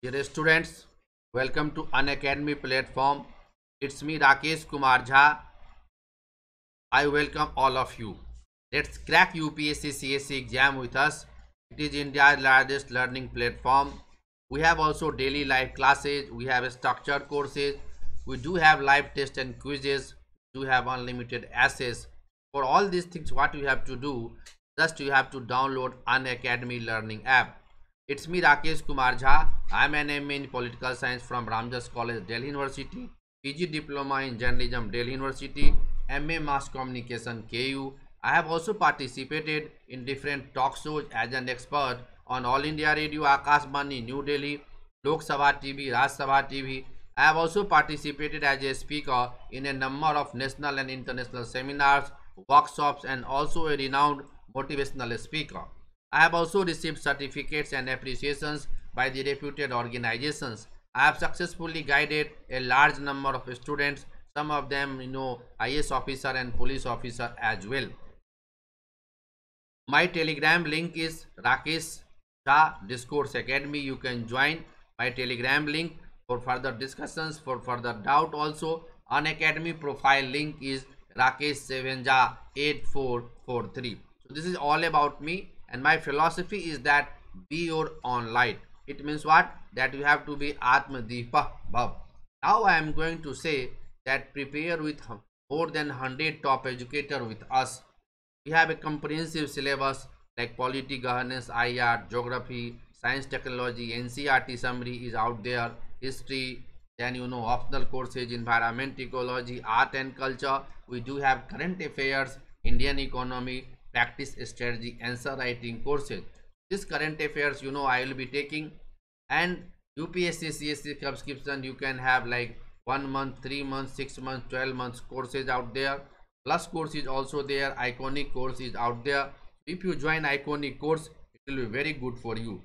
Dear students, welcome to Unacademy platform. It's me Rakesh Kumar Jha. I welcome all of you. Let's crack UPSC CSC exam with us. It is India's largest learning platform. We have also daily live classes. We have structured courses. We do have live tests and quizzes. We do have unlimited access. For all these things, what you have to do, just you have to download Unacademy learning app. It's me Rakesh Kumar Jha. I am an MA in Political Science from Ramjas College, Delhi University, PG Diploma in Journalism, Delhi University, MA Mass Communication, KU. I have also participated in different talk shows as an expert on All India Radio, Akashvani, New Delhi, Lok Sabha TV, Raj Sabha TV. I have also participated as a speaker in a number of national and international seminars, workshops, and also a renowned motivational speaker. I have also received certificates and appreciations by the reputed organizations. I have successfully guided a large number of students, some of them, IAS officer and police officer as well. My Telegram link is Rakesh Shah Discourse Academy. You can join my Telegram link for further discussions, for further doubt also. Unacademy profile link is Rakesh Sevenja 8443. So this is all about me, and my philosophy is that be your own light. It means what? That you have to be Atmadipa Bhav. Now I am going to say that prepare with more than 100 top educator with us. We have a comprehensive syllabus like polity, governance, IR, geography, science, technology, NCERT summary is out there, history, then optional courses, environment, ecology, art and culture. We do have current affairs, Indian economy, practice strategy, answer writing courses. This current affairs, I will be taking, and UPSC CSC subscription you can have like 1 month, 3 months, 6 months, 12 months courses out there. Plus course is also there, iconic course is out there. If you join iconic course, it will be very good for you.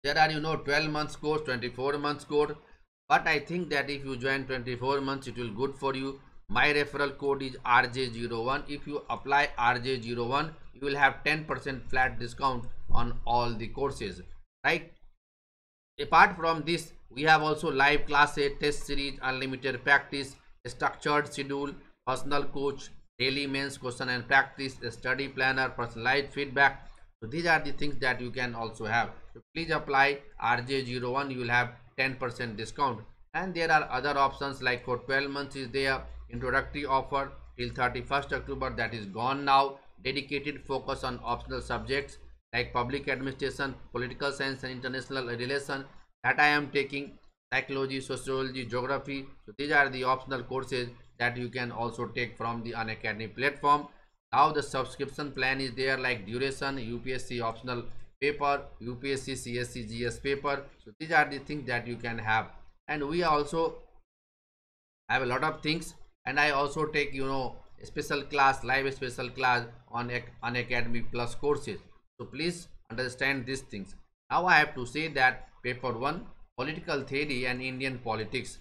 There are 12 months course, 24 months course, but I think that if you join 24 months it will good for you. My referral code is RJ01. If you apply RJ01, you will have 10% flat discount on all the courses, right? Apart from this, we have also live classes, test series, unlimited practice, structured schedule, personal coach, daily mains question and practice, study planner, personalized feedback. So these are the things that you can also have. So please apply RJ01, you will have 10% discount. And there are other options like for 12 months is there, introductory offer till 31st October, that is gone now. Dedicated focus on optional subjects like public administration, political science and international relation, that I am taking, psychology, sociology, geography. So these are the optional courses that you can also take from the Unacademy platform. Now the subscription plan is there like duration, UPSC optional paper, UPSC CSC GS paper. So these are the things that you can have. And we also have a lot of things, and I also take special class, live special class on Unacademy plus courses. So please understand these things. Now I have to say that paper 1, political theory and Indian politics.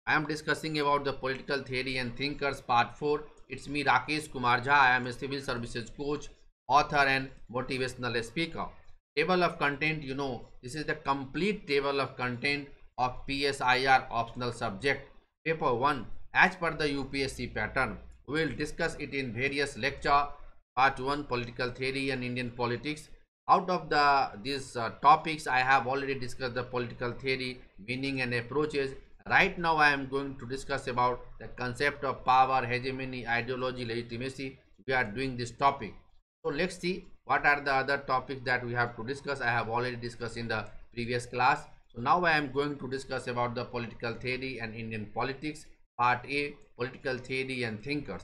I am discussing about the political theory and thinkers part 4. It's me Rakesh Kumar Jha. I am a civil services coach, author and motivational speaker. Table of content, this is the complete table of content of PSIR optional subject. Paper 1, as per the UPSC pattern, we will discuss it in various lecture. Part 1, political theory and Indian politics. Out of these topics, I have already discussed the political theory, meaning and approaches. Right now, I am going to discuss about the concept of power, hegemony, ideology, legitimacy. We are doing this topic. So let's see what are the other topics that we have to discuss. I have already discussed in the previous class. So now I am going to discuss about the political theory and Indian politics. Part A, political theory and thinkers.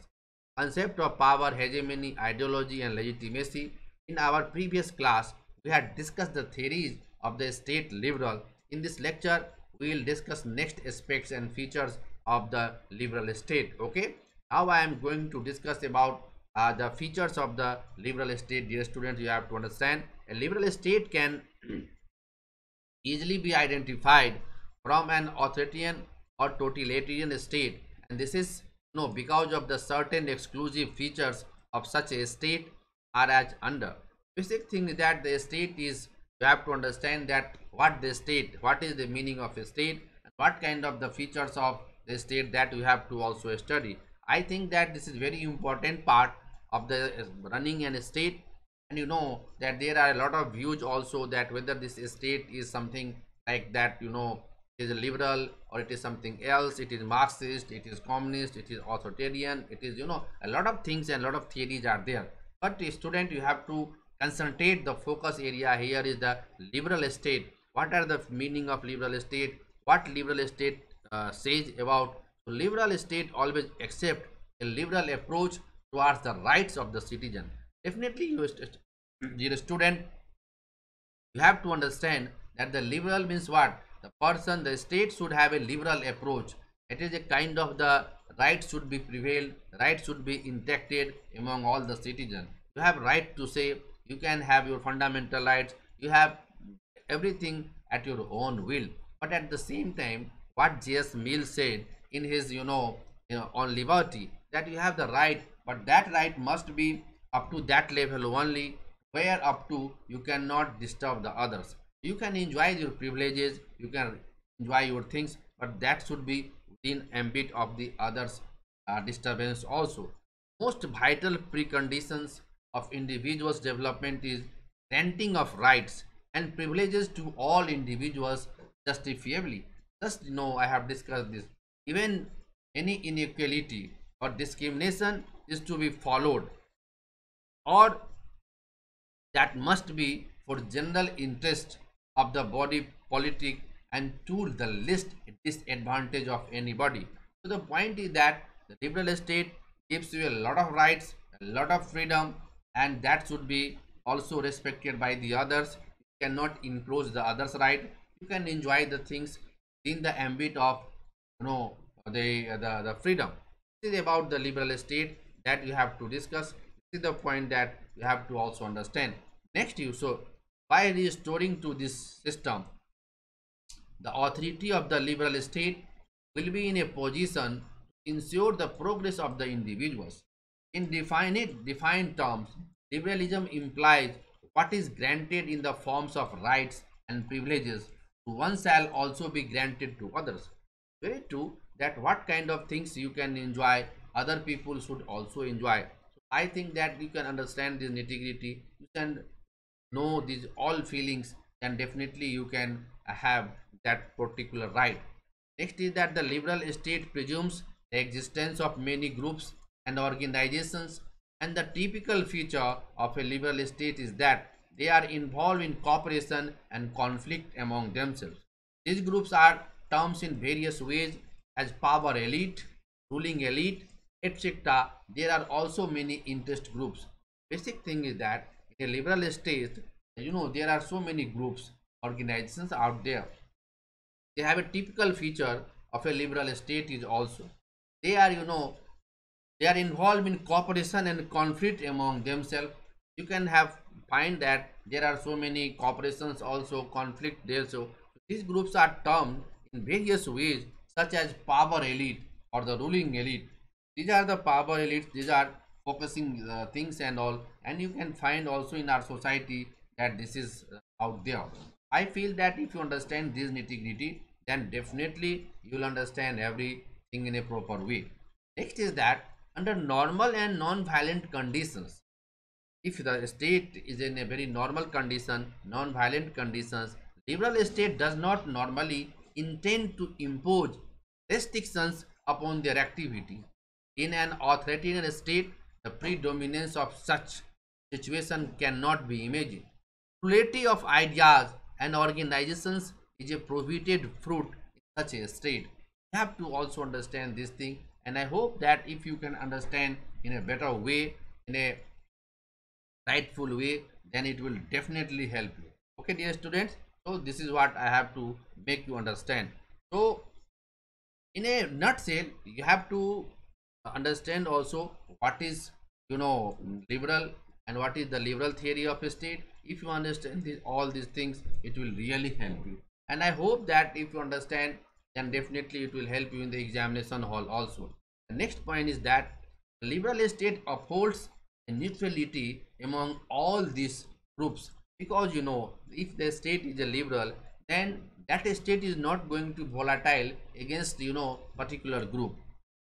Concept of power, hegemony, ideology and legitimacy. In our previous class, we had discussed the theories of the state liberal. In this lecture, we will discuss next aspects and features of the liberal state. Okay. Now I am going to discuss about the features of the liberal state. Dear students, you have to understand a liberal state can easily be identified from an authoritarian or totalitarian state, and this is because of the certain exclusive features of such a state. are as under. Basic thing is that the state is, you have to understand that what the state, what is the meaning of a state, and what kind of the features of the state that you have to also study. I think that this is very important part of the running an state. And you know that there are a lot of views also that whether this state is something like that, you know, is a liberal or it is something else, it is Marxist, it is communist, it is authoritarian, it is, you know, a lot of things and a lot of theories are there. But student, you have to concentrate, the focus area here is the liberal state. What are the meaning of liberal state, what liberal state says about. So liberal state always accept a liberal approach towards the rights of the citizen. Definitely you, dear student, you have to understand that the liberal means what, the person, the state should have a liberal approach. It is a kind of the rights should be prevailed, rights should be injected among all the citizens. You have right to say, you can have your fundamental rights, you have everything at your own will. But at the same time, what J.S. Mill said in his, on liberty, that you have the right, but that right must be up to that level only, where up to you cannot disturb the others. You can enjoy your privileges, you can enjoy your things, but that should be within ambit of the others disturbance also. Most vital preconditions of individuals development is granting of rights and privileges to all individuals justifiably. Just, I have discussed this. Even any inequality or discrimination is to be followed, or that must be for general interest of the body politic and to the least disadvantage of anybody. So the point is that the liberal state gives you a lot of rights, a lot of freedom, and that should be also respected by the others. You cannot encroach the others' right. You can enjoy the things in the ambit of, the freedom. This is about the liberal state that you have to discuss. This is the point that you have to also understand. Next, by restoring to this system, the authority of the liberal state will be in a position to ensure the progress of the individuals. In defined terms, liberalism implies what is granted in the forms of rights and privileges to one shall also be granted to others. Very true that what kind of things you can enjoy, other people should also enjoy. So I think that you can understand this nitty-gritty, you can know these all feelings, then definitely you can have that particular right. Next is that the liberal state presumes the existence of many groups and organizations, and the typical feature of a liberal state is that they are involved in cooperation and conflict among themselves. These groups are terms in various ways as power elite, ruling elite, etc. There are also many interest groups. Basic thing is that in a liberal state, there are so many groups, organizations out there. They have a typical feature of a liberal state is also they are, they are involved in cooperation and conflict among themselves. You can have find that there are so many corporations also conflict there. So these groups are termed in various ways, such as power elite or the ruling elite. These are the power elites, these are focusing things and all, and you can find also in our society that this is out there. I feel that if you understand this nitty gritty, then definitely you will understand everything in a proper way. Next is that under normal and non-violent conditions, if the state is in a very normal condition, non-violent conditions, liberal state does not normally intend to impose restrictions upon their activity. In an authoritarian state, the predominance of such situation cannot be imagined. Plurality of ideas and organizations is a prohibited fruit in such a state. You have to also understand this thing, and I hope that if you can understand in a better way, in a rightful way, then it will definitely help you. Okay, dear students, so this is what I have to make you understand. So in a nutshell, you have to understand also what is, liberal, and what is the liberal theory of a state. If you understand all these things, it will really help you, and I hope that if you understand, then definitely it will help you in the examination hall also. The next point is that the liberal state upholds a neutrality among all these groups, because if the state is a liberal, then that state is not going to volatile against particular group,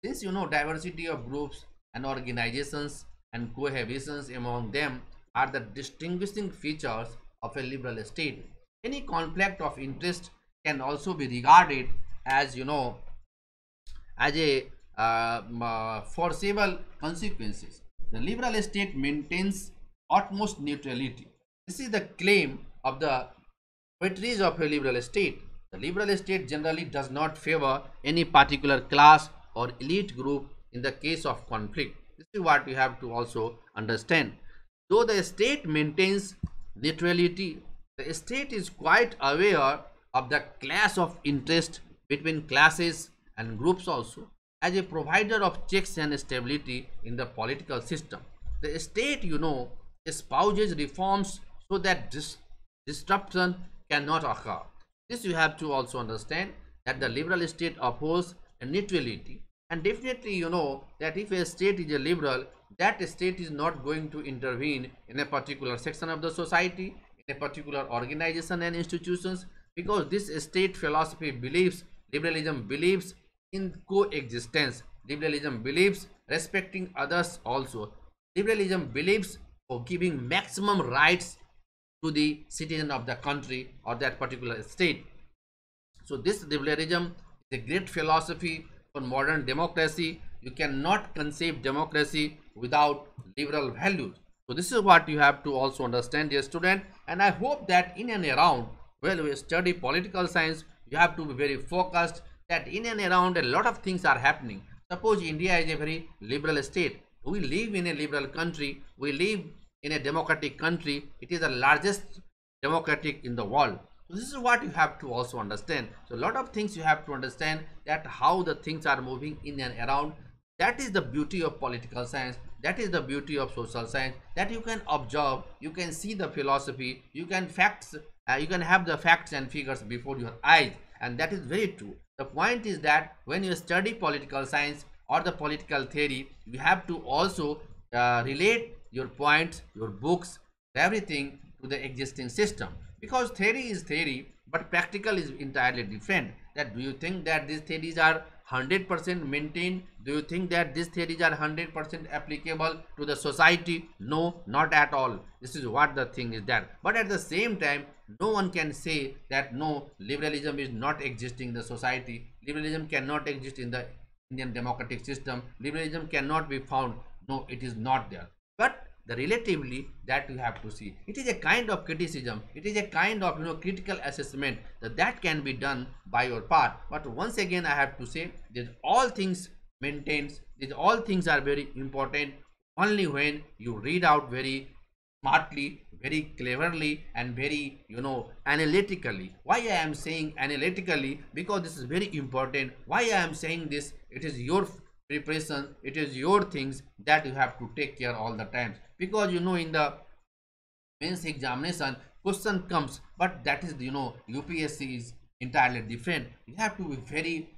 since diversity of groups and organizations and cohabitation among them are the distinguishing features of a liberal state. Any conflict of interest can also be regarded as as a foreseeable consequences. The liberal state maintains utmost neutrality. This is the claim of the votaries of a liberal state. The liberal state generally does not favor any particular class or elite group in the case of conflict. This is what you have to also understand. Though the state maintains neutrality, the state is quite aware of the clash of interest between classes and groups also. As a provider of checks and stability in the political system, the state espouses reforms so that disruption cannot occur. This you have to also understand, that the liberal state opposes a neutrality, and definitely that if a state is a liberal, that state is not going to intervene in a particular section of the society, in a particular organization and institutions, because this state philosophy believes, liberalism believes in coexistence. Liberalism believes respecting others also. Liberalism believes for giving maximum rights to the citizen of the country or that particular state. So this liberalism is a great philosophy for modern democracy. You cannot conceive democracy without liberal values. So this is what you have to also understand, dear student. And I hope that in and around, when we study political science, you have to be very focused that in and around a lot of things are happening. Suppose India is a very liberal state. We live in a liberal country. We live in a democratic country. It is the largest democratic in the world. So this is what you have to also understand. So a lot of things you have to understand, that how the things are moving in and around. That is the beauty of political science. That is the beauty of social science, that you can observe, you can see the philosophy, you can have the facts and figures before your eyes, and that is very true. The point is that when you study political science or the political theory, you have to also relate your points, your books, everything to the existing system, because theory is theory but practical is entirely different. That do you think that these theories are 100% maintained? Do you think that these theories are 100% applicable to the society? No, not at all. This is what the thing is there. But at the same time, no one can say that no, liberalism is not existing in the society. Liberalism cannot exist in the Indian democratic system. Liberalism cannot be found. No, it is not there. But the relatively, that you have to see, it is a kind of criticism, it is a kind of critical assessment that can be done by your part. But once again I have to say that all things maintains, these all things are very important only when you read out very smartly, very cleverly, and very analytically. Why I am saying analytically? Because this is very important. Why I am saying this? It is your preparation, it is your things that you have to take care all the time, because in the mains examination question comes, but that is UPSC is entirely different. You have to be very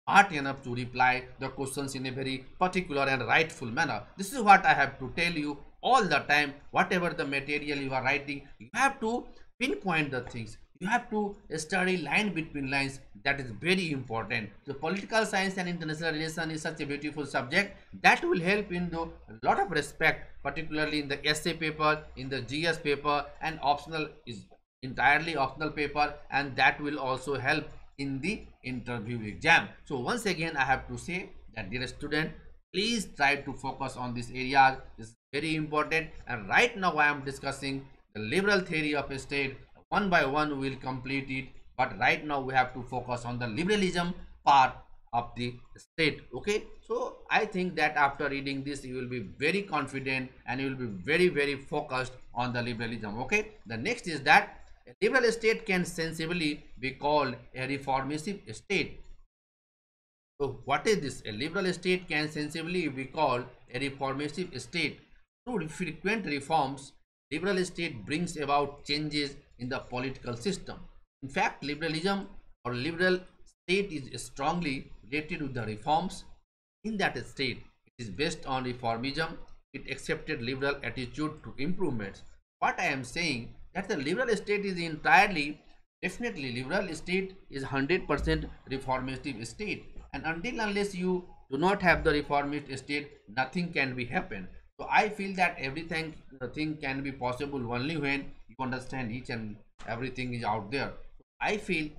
smart enough to reply the questions in a very particular and rightful manner. This is what I have to tell you all the time. Whatever the material you are writing, you have to pinpoint the things, you have to study line between lines. That is very important. So political science and international relation is such a beautiful subject that will help in a lot of respect, particularly in the essay paper, in the GS paper, and optional is entirely optional paper, and that will also help in the interview exam. So once again I have to say that, dear student, please try to focus on this area. This is very important, and right now I am discussing the liberal theory of a state. One by one we will complete it, but right now we have to focus on the liberalism part of the state. Okay, so I think that after reading this you will be very confident and you will be very focused on the liberalism. Okay, the next is that a liberal state can sensibly be called a reformative state. So what is this? A liberal state can sensibly be called a reformative state. Through frequent reforms, liberal state brings about changes in the political system. In fact, liberalism or liberal state is strongly related to the reforms in that state. It is based on reformism, it accepted liberal attitude to improvements. What I am saying that the liberal state is entirely, definitely liberal state is 100% reformative state, and until unless you do not have the reformist state, nothing can be happen. So I feel that everything the thing can be possible only when you understand each and everything is out there. I feel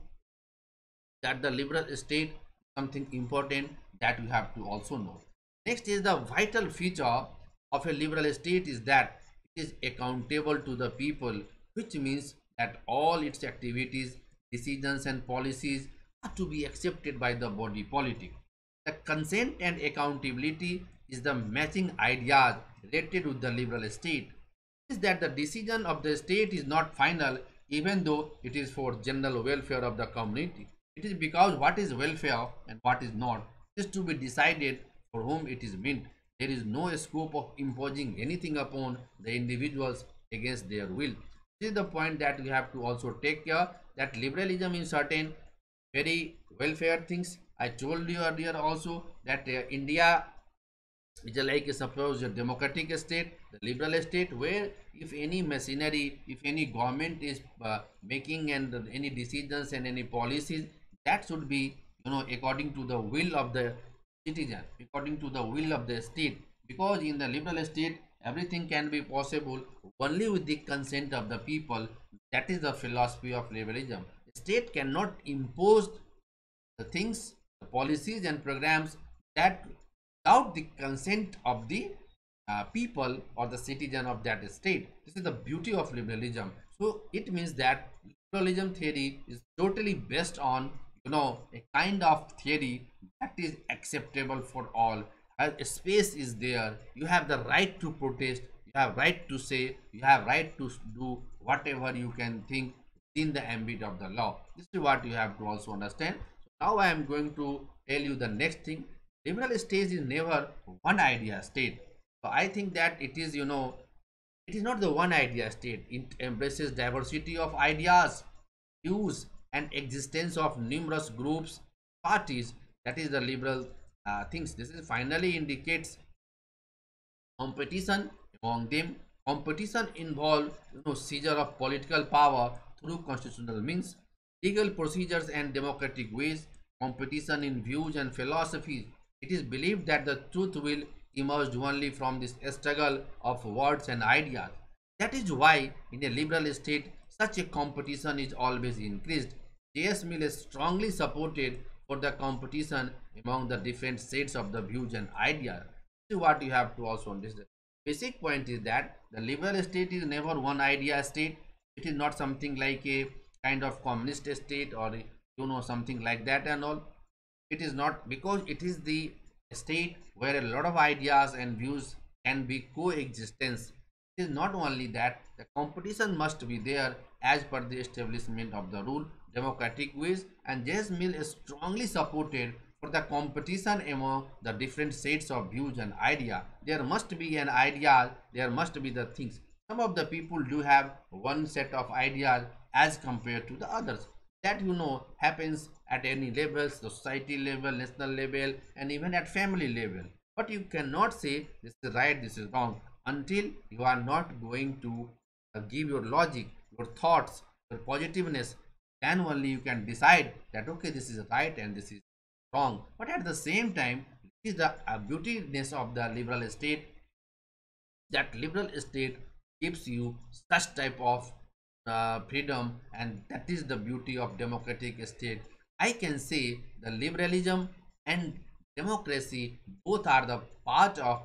that the liberal state is something important that you have to also know. Next is the vital feature of a liberal state is that it is accountable to the people, which means that all its activities, decisions and policies are to be accepted by the body politic. The consent and accountability is the matching ideas related with the liberal state. Is that the decision of the state is not final even though it is for general welfare of the community. It is because what is welfare and what is not is to be decided for whom it is meant. There is no scope of imposing anything upon the individuals against their will. This is the point that we have to also take care that liberalism in certain very welfare things. I told you earlier also that India is like suppose a democratic state, the liberal state, where if any machinery, if any government is making and any decisions and any policies, that should be according to the will of the citizen, according to the will of the state. Because in the liberal state, everything can be possible only with the consent of the people. That is the philosophy of liberalism. The state cannot impose the things, the policies and programs that without the consent of the people or the citizen of that state. This is the beauty of liberalism. So it means that liberalism theory is totally based on a kind of theory that is acceptable for all. A space is there. You have the right to protest. You have right to say. You have right to do whatever you can think in the ambit of the law. This is what you have to also understand. So now I am going to tell you the next thing. Liberal state is never one idea state. So I think that it is it is not the one idea state. It embraces diversity of ideas, views and existence of numerous groups, parties. That is the liberal things. This is finally indicates competition among them. Competition involves seizure of political power through constitutional means, legal procedures and democratic ways, competition in views and philosophies. It is believed that the truth will emerge only from this struggle of words and ideas. That is why in a liberal state such a competition is always increased. J.S. Mill is strongly supported for the competition among the different states of the views and ideas. This is what you have to also understand. Basic point is that the liberal state is never one idea state. It is not something like a kind of communist state or something like that and all. It is not, because it is the state where a lot of ideas and views can be coexistence. It is not only that the competition must be there as per the establishment of the rule democratic ways, and J.S. Mill is strongly supported for the competition among the different sets of views and idea. There must be an idea, there must be the things. Some of the people do have one set of ideas as compared to the others. That happens at any level, society level, national level and even at family level. But you cannot say this is right, this is wrong until you are not going to give your logic, your thoughts, your positiveness. Then only you can decide that okay, this is right and this is wrong. But at the same time, this is the beautiness of the liberal state, that liberal state gives you such type of freedom, and that is the beauty of democratic state. I can say the liberalism and democracy both are the part of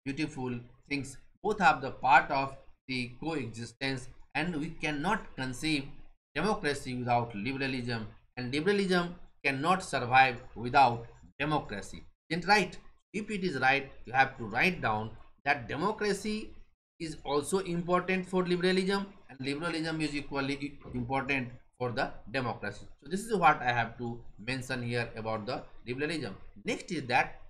beautiful things, both are the part of the coexistence, and we cannot conceive democracy without liberalism, and liberalism cannot survive without democracy. Then right, if it is right, you have to write down that democracy is also important for liberalism and liberalism is equally important for the democracy. So this is what I have to mention here about the liberalism. Next is that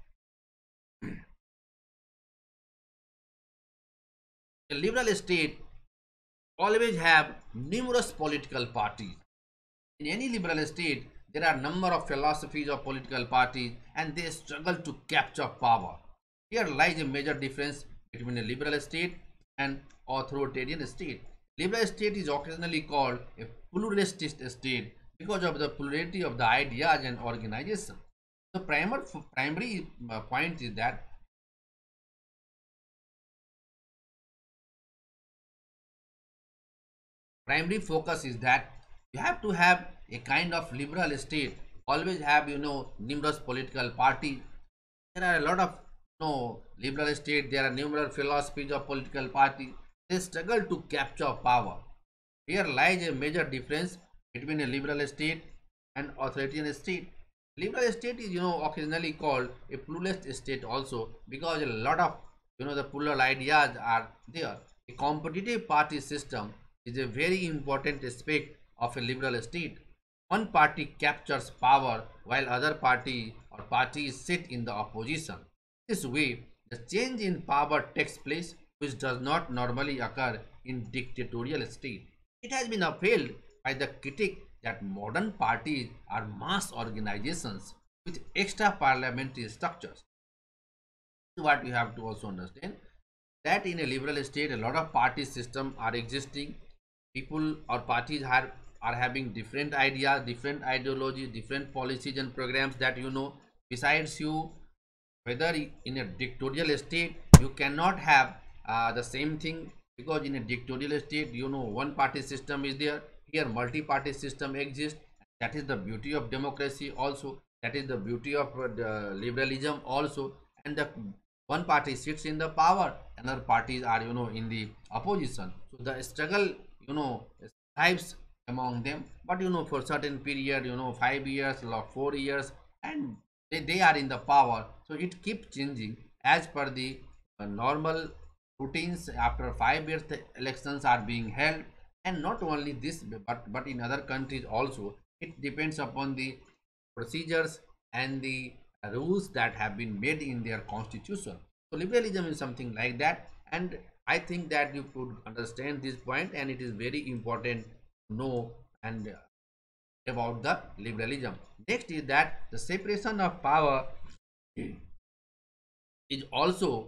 a liberal state always have numerous political parties. In any liberal state, there are number of philosophies of political parties and they struggle to capture power. Here lies a major difference between a liberal state and authoritarian state. Liberal state is occasionally called a pluralistic state because of the plurality of the ideas and organization. The primary point is that primary focus is that you have to have a kind of liberal state, always have numerous political parties. There are a lot of liberal state, there are numerous philosophies of political party. They struggle to capture power. Here lies a major difference between a liberal state and authoritarian state. Liberal state is occasionally called a pluralist state also because a lot of the plural ideas are there. A competitive party system is a very important aspect of a liberal state. One party captures power while other party or parties sit in the opposition. This way, the change in power takes place which does not normally occur in dictatorial state. It has been upheld by the critic that modern parties are mass organizations with extra parliamentary structures. This is what you have to also understand, that in a liberal state a lot of party systems are existing. People or parties are having different ideas, different ideologies, different policies and programs that besides you, whether in a dictatorial state you cannot have the same thing, because in a dictatorial state one party system is there. Here multi-party system exists. That is the beauty of democracy also, that is the beauty of the liberalism also. And the one party sits in the power, another parties are in the opposition, so the struggle thrives among them. But for certain period, 5 years or 4 years, and they are in the power, so it keeps changing as per the normal routines. After 5 years the elections are being held. And not only this, but in other countries also, it depends upon the procedures and the rules that have been made in their constitution. So liberalism is something like that, and I think that you could understand this point, and it is very important to know and about the liberalism. Next is that the separation of power is also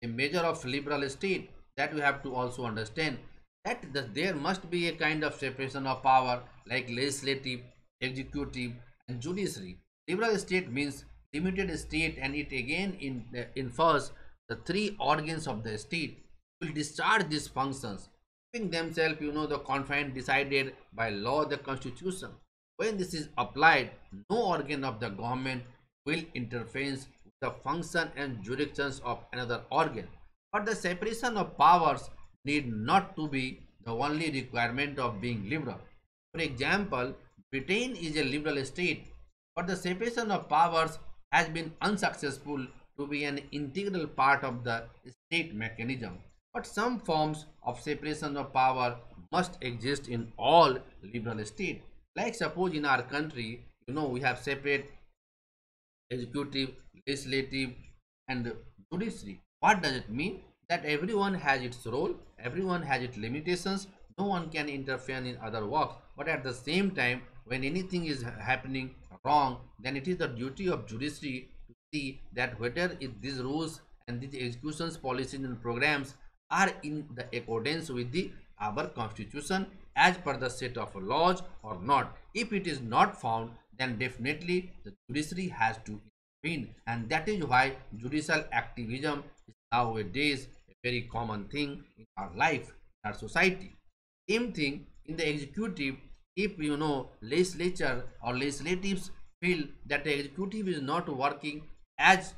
a measure of liberal state, that we have to also understand, that there must be a kind of separation of power like legislative, executive and judiciary. Liberal state means limited state, and it again infers the three organs of the state will discharge these functions, keeping themselves the confine decided by law, the constitution. When this is applied, no organ of the government will interfere with the function and jurisdictions of another organ. But the separation of powers need not to be the only requirement of being liberal. For example, Britain is a liberal state, but the separation of powers has been unsuccessful to be an integral part of the state mechanism. But some forms of separation of power must exist in all liberal states. Like suppose in our country, we have separate executive, legislative and judiciary. What does it mean? That everyone has its role, everyone has its limitations, no one can interfere in other works. But at the same time, when anything is happening wrong, then it is the duty of judiciary to see that whether these rules and these executions, policies and programs are in the accordance with the our constitution as per the set of laws or not. If it is not found, then definitely the judiciary has to intervene, and that is why judicial activism is nowadays a very common thing in our life, in our society. Same thing in the executive. If legislature or legislatives feel that the executive is not working as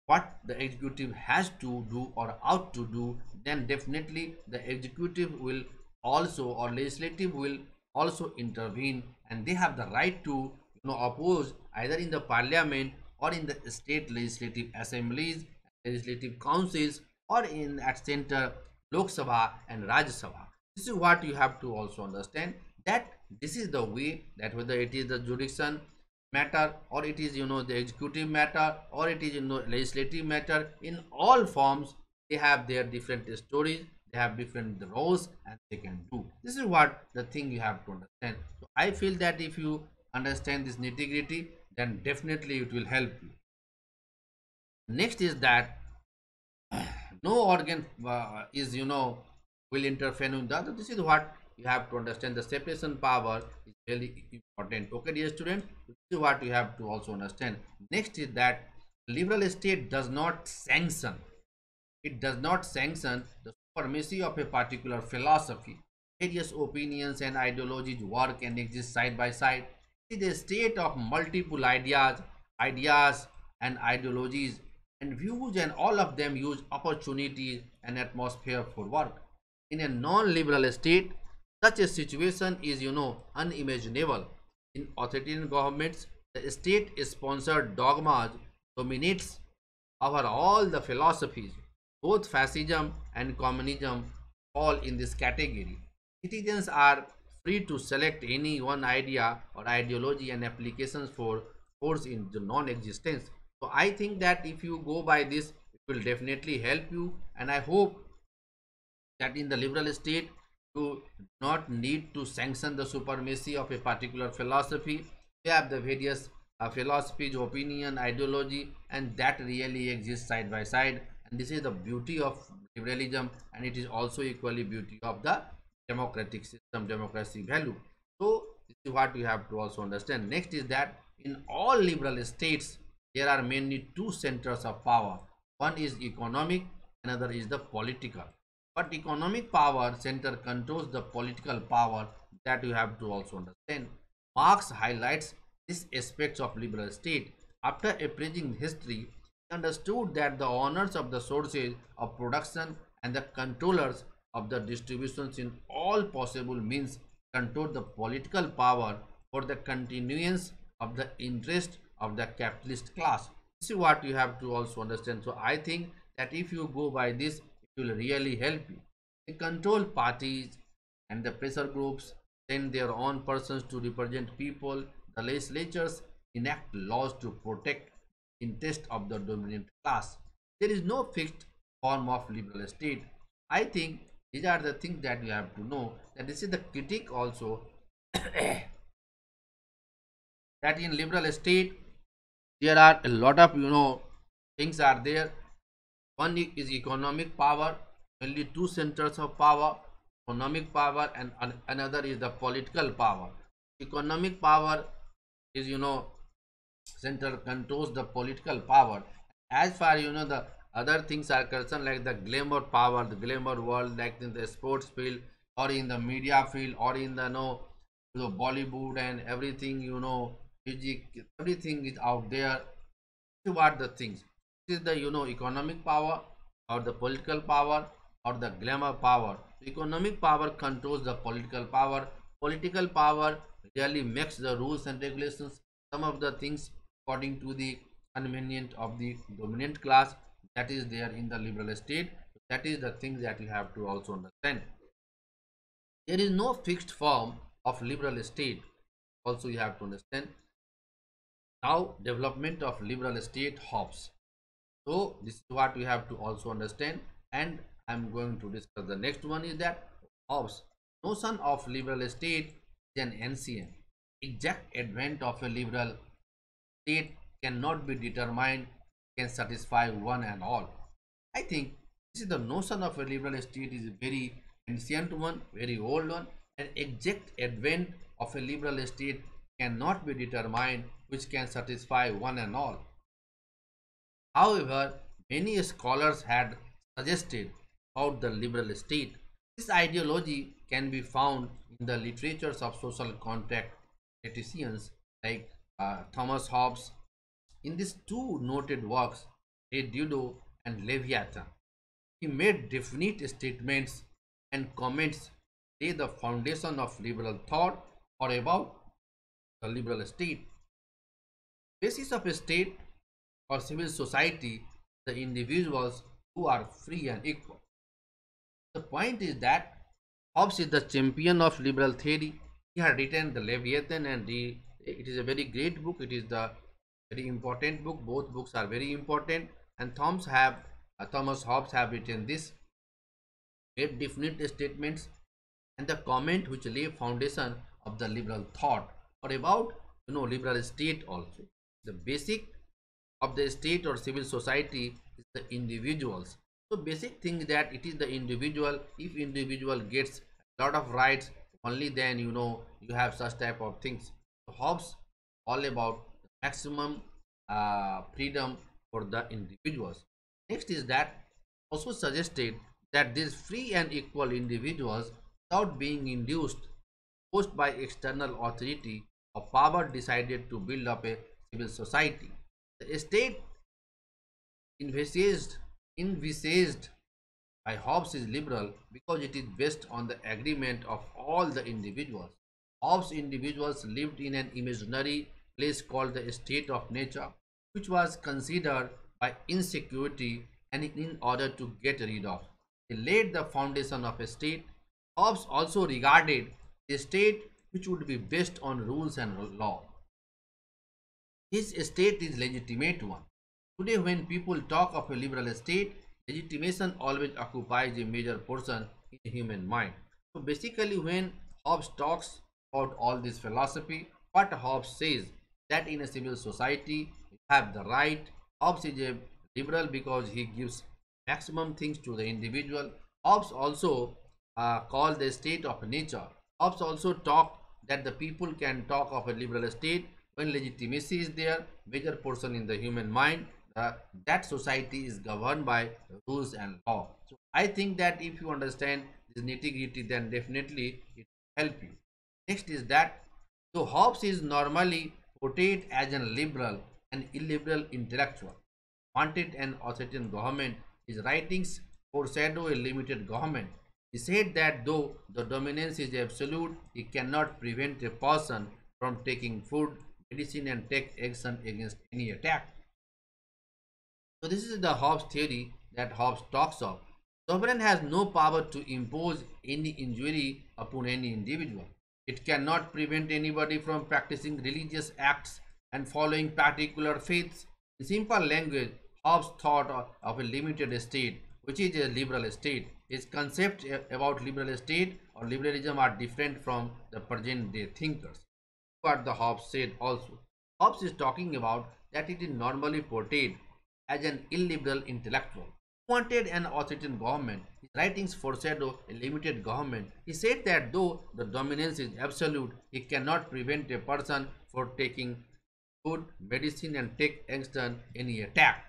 what the executive has to do or ought to do, then definitely the executive will also or legislative will also intervene, and they have the right to oppose either in the parliament or in the state legislative assemblies, legislative councils, or in at center Lok Sabha and Rajya Sabha. This is what you have to also understand, that this is the way that whether it is the jurisdiction matter or it is the executive matter or it is legislative matter, in all forms they have their different stories, they have different roles and they can do. This is what the thing you have to understand. So I feel that if you understand this nitty-gritty, then definitely it will help you. Next is that No organ is, will interfere with the other. This is what you have to understand. The separation power is really important. Okay, dear student, this is what you have to also understand. Next is that liberal state does not sanction. It does not sanction the supremacy of a particular philosophy. Various opinions and ideologies work and exist side by side. It is a state of multiple ideas and ideologies and views, and all of them use opportunities and atmosphere for work. In a non-liberal state, such a situation is, unimaginable. In authoritarian governments, the state-sponsored dogmas dominates over all the philosophies. Both fascism and communism fall in this category. Citizens are free to select any one idea or ideology and applications for force into non-existence. So I think that if you go by this, it will definitely help you. And I hope that in the liberal state, you do not need to sanction the supremacy of a particular philosophy. You have the various philosophies, opinion, ideology, and that really exists side by side. And this is the beauty of liberalism, and it is also equally beauty of the democratic system, democracy value. So this is what we have to also understand. Next is that in all liberal states, there are mainly two centers of power. One is economic, another is the political. But economic power center controls the political power, that you have to also understand. Marx highlights these aspects of liberal state. After appraising history, he understood that the owners of the sources of production and the controllers of the distributions in all possible means control the political power for the continuance of the interest of the capitalist class. This is what you have to also understand. So I think that if you go by this, it will really help you. The control parties and the pressure groups send their own persons to represent people. The legislatures enact laws to protect the interest of the dominant class. There is no fixed form of liberal state. I think these are the things that you have to know. That this is the critique also that in liberal state there are a lot of things are there. One is economic power, only two centers of power, economic power, and another is the political power. Economic power is, center controls the political power. As far the other things are concerned, like the glamour power, the glamour world, like in the sports field or in the media field or in the Bollywood and everything, music, everything is out there. What the things? This is the economic power or the political power or the glamour power. Economic power controls the political power. Political power really makes the rules and regulations. Some of the things according to the convenience of the dominant class, that is there in the liberal state. That is the thing that you have to also understand. There is no fixed form of liberal state. Also, you have to understand. Now, development of liberal state hops. So this is what we have to also understand, and I'm going to discuss the next one is that Hobbes' notion of liberal state is an ancient. Exact advent of a liberal state cannot be determined, can satisfy one and all. I think this is the notion of a liberal state is a very ancient one, very old one, and exact advent of a liberal state cannot be determined, which can satisfy one and all. However, many scholars had suggested about the liberal state. This ideology can be found in the literatures of social contract theologians like Thomas Hobbes. In these two noted works, De Dido and Leviathan, he made definite statements and comments lay the foundation of liberal thought or about the liberal state. Basis of a state or civil society, the individuals who are free and equal. The point is that Hobbes is the champion of liberal theory. He had written the Leviathan, and it is a very great book. It is the very important book. Both books are very important, and Thomas Hobbes have written this, made definite statements, and the comment which lay foundation of the liberal thought or about liberal state also. The basic of the state or civil society is the individuals. So basic thing is that it is the individual. If individual gets a lot of rights, only then you have such type of things. So Hobbes all about maximum freedom for the individuals. Next is that also suggested that these free and equal individuals without being induced forced by external authority or power decided to build up a civil society. The state envisaged by Hobbes is liberal because it is based on the agreement of all the individuals. Hobbes' individuals lived in an imaginary place called the state of nature, which was considered by insecurity and in order to get rid of. They laid the foundation of a state. Hobbes also regarded a state which would be based on rules and law. His state is legitimate one. Today when people talk of a liberal state, legitimation always occupies a major portion in the human mind. So basically when Hobbes talks about all this philosophy, what Hobbes says that in a civil society you have the right. Hobbes is a liberal because he gives maximum things to the individual. Hobbes also call the state of nature. Hobbes also talk that the people can talk of a liberal state when legitimacy is there, major portion in the human mind, that society is governed by rules and law. So I think that if you understand this nitty gritty, then definitely it will help you. Next is that so Hobbes is normally portrayed as a liberal and illiberal intellectual, wanted an authoritarian government. His writings foreshadow a limited government. He said that though the dominance is absolute, it cannot prevent a person from taking food, medicine, and take action against any attack. So this is the Hobbes theory that Hobbes talks of. Sovereign has no power to impose any injury upon any individual. It cannot prevent anybody from practicing religious acts and following particular faiths. In simple language, Hobbes thought of a limited state, which is a liberal state. His concepts about liberal state or liberalism are different from the present day thinkers. What the Hobbes said also. Hobbes is talking about that it is normally portrayed as an illiberal intellectual who wanted an authoritarian government. His writings foreshadow a limited government. He said that though the dominance is absolute, it cannot prevent a person from taking food, medicine, and take action any attack.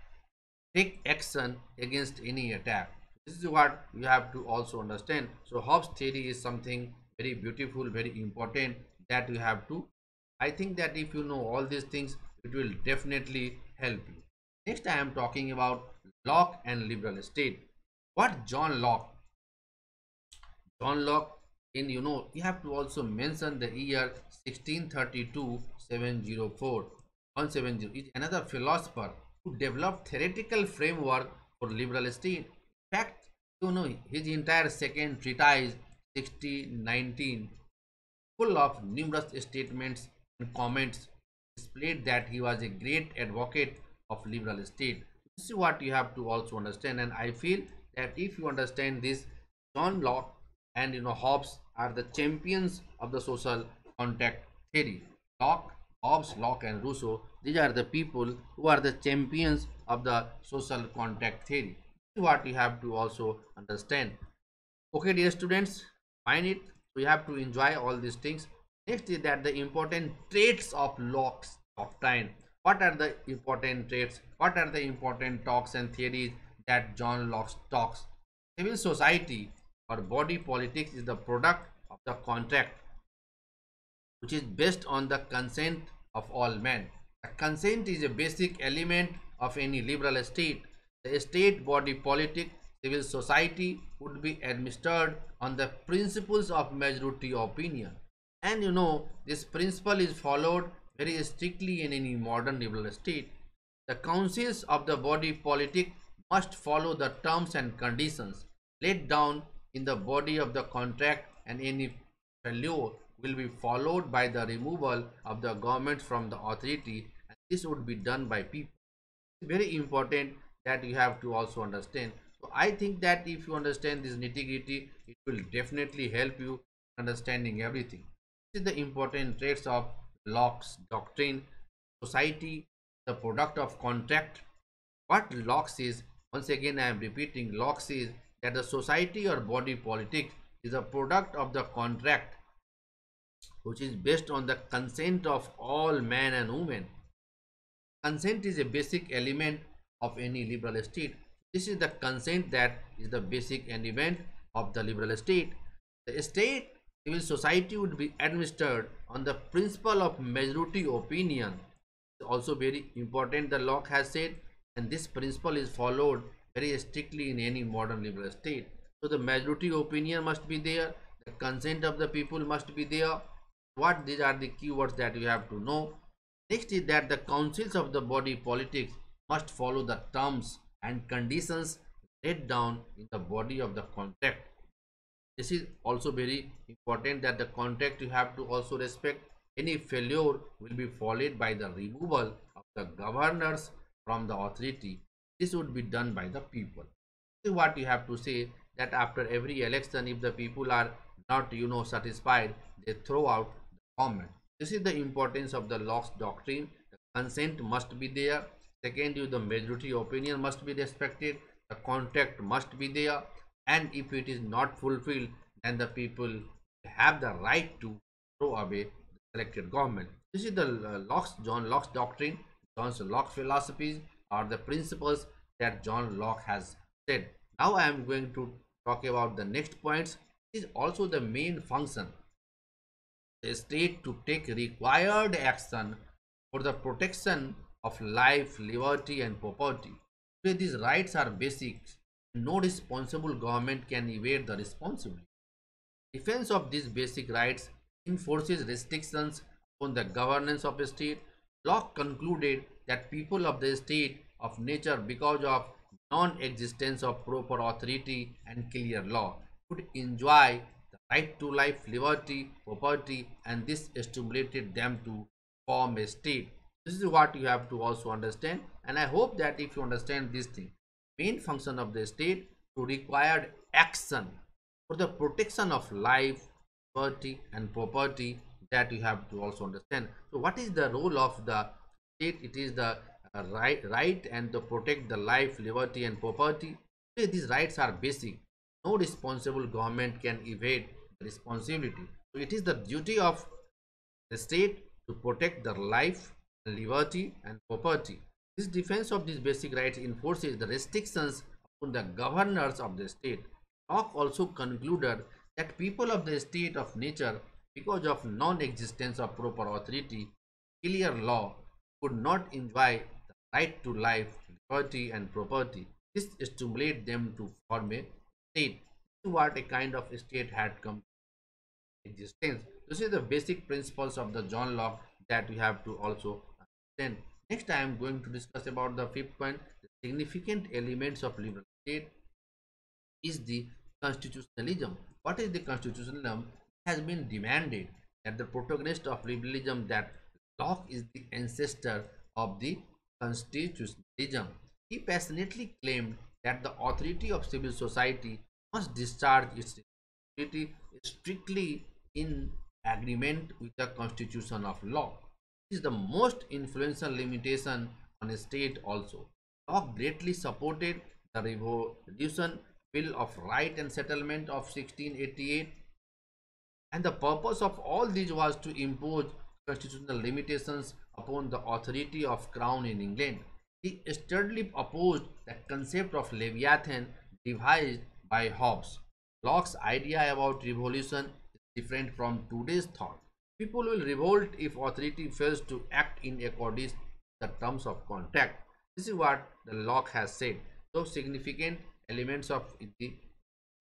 Take action against any attack. This is what you have to also understand. So Hobbes theory is something very beautiful, very important that you have to. I think that if you know all these things, it will definitely help you. Next, I am talking about Locke and liberal state. What John Locke? John Locke, in you have to also mention the year 1632 704 170 is another philosopher who developed theoretical framework for liberal state. In fact, his entire second treatise 1619 full of numerous statements and comments displayed that he was a great advocate of liberal state. This is what you have to also understand, and I feel that if you understand this, John Locke and Hobbes are the champions of the social contract theory. Locke, Hobbes, Locke, and Rousseau, these are the people who are the champions of the social contract theory. This is what you have to also understand. Okay, dear students, find it. We have to enjoy all these things. Next is that the important traits of Locke's doctrine. What are the important traits? What are the important talks and theories that John Locke talks? Civil society or body politics is the product of the contract, which is based on the consent of all men. The consent is a basic element of any liberal state. The state body politic, civil society would be administered on the principles of majority opinion. And this principle is followed very strictly in any modern liberal state. The councils of the body politic must follow the terms and conditions laid down in the body of the contract, and any failure will be followed by the removal of the government from the authority, and this would be done by people. It's very important that you have to also understand. So I think that if you understand this nitty gritty, it will definitely help you understanding everything. This is the important traits of Locke's doctrine. Society, the product of contract. What Locke says, Once again, I am repeating, Locke says that the society or body politic is a product of the contract which is based on the consent of all men and women. Consent is a basic element of any liberal state. This is the consent that is the basic element of the liberal state. The state civil society would be administered on the principle of majority opinion. It's also very important, the Locke has said, and this principle is followed very strictly in any modern liberal state. So the majority opinion must be there, the consent of the people must be there. What these are the keywords that you have to know. Next is that the councils of the body politics must follow the terms and conditions laid down in the body of the contract. This is also very important, that the contract you have to also respect. Any failure will be followed by the removal of the governors from the authority. This would be done by the people. This is what you have to say, that after every election, if the people are not satisfied, they throw out the government. This is the importance of the Locke's doctrine. The consent must be there. Second, the majority opinion must be respected. The contract must be there. And if it is not fulfilled, then the people have the right to throw away the selected government. This is the John Locke's doctrine. John Locke's philosophies are the principles that John Locke has said. Now I am going to talk about the next points. This is also the main function the state to take required action for the protection of life, liberty, and property. Today, these rights are basic. No responsible government can evade the responsibility. Defense of these basic rights enforces restrictions on the governance of a state. Locke concluded that people of the state of nature, because of non-existence of proper authority and clear law, would enjoy the right to life, liberty, property, and this stimulated them to form a state. This is what you have to also understand, and I hope that if you understand this thing, main function of the state to required action for the protection of life, liberty, and property, that you have to also understand. So what is the role of the state? It is the right and to protect the life, liberty, and property. So these rights are basic. No responsible government can evade the responsibility. So it is the duty of the state to protect the life, liberty, and property. This defense of these basic rights enforces the restrictions on the governors of the state. Locke also concluded that people of the state of nature, because of non-existence of proper authority, clear law, could not enjoy the right to life, liberty, and property. This stimulated them to form a state. This is what a kind of state had come to existence. This is the basic principles of the John Locke that we have to also understand. Next, I am going to discuss about the fifth point. The significant elements of liberal state is the constitutionalism. What is the constitutionalism? It has been demanded that the protagonist of liberalism, that Locke is the ancestor of the constitutionalism. He passionately claimed that the authority of civil society must discharge its responsibility strictly in agreement with the constitution of law. This is the most influential limitation on a state also. Locke greatly supported the Revolution Bill of Right and Settlement of 1688, and the purpose of all these was to impose constitutional limitations upon the authority of crown in England. He sturdily opposed the concept of Leviathan devised by Hobbes. Locke's idea about revolution is different from today's thought. People will revolt if authority fails to act in accordance with the terms of contract. This is what the Locke has said. So significant elements of the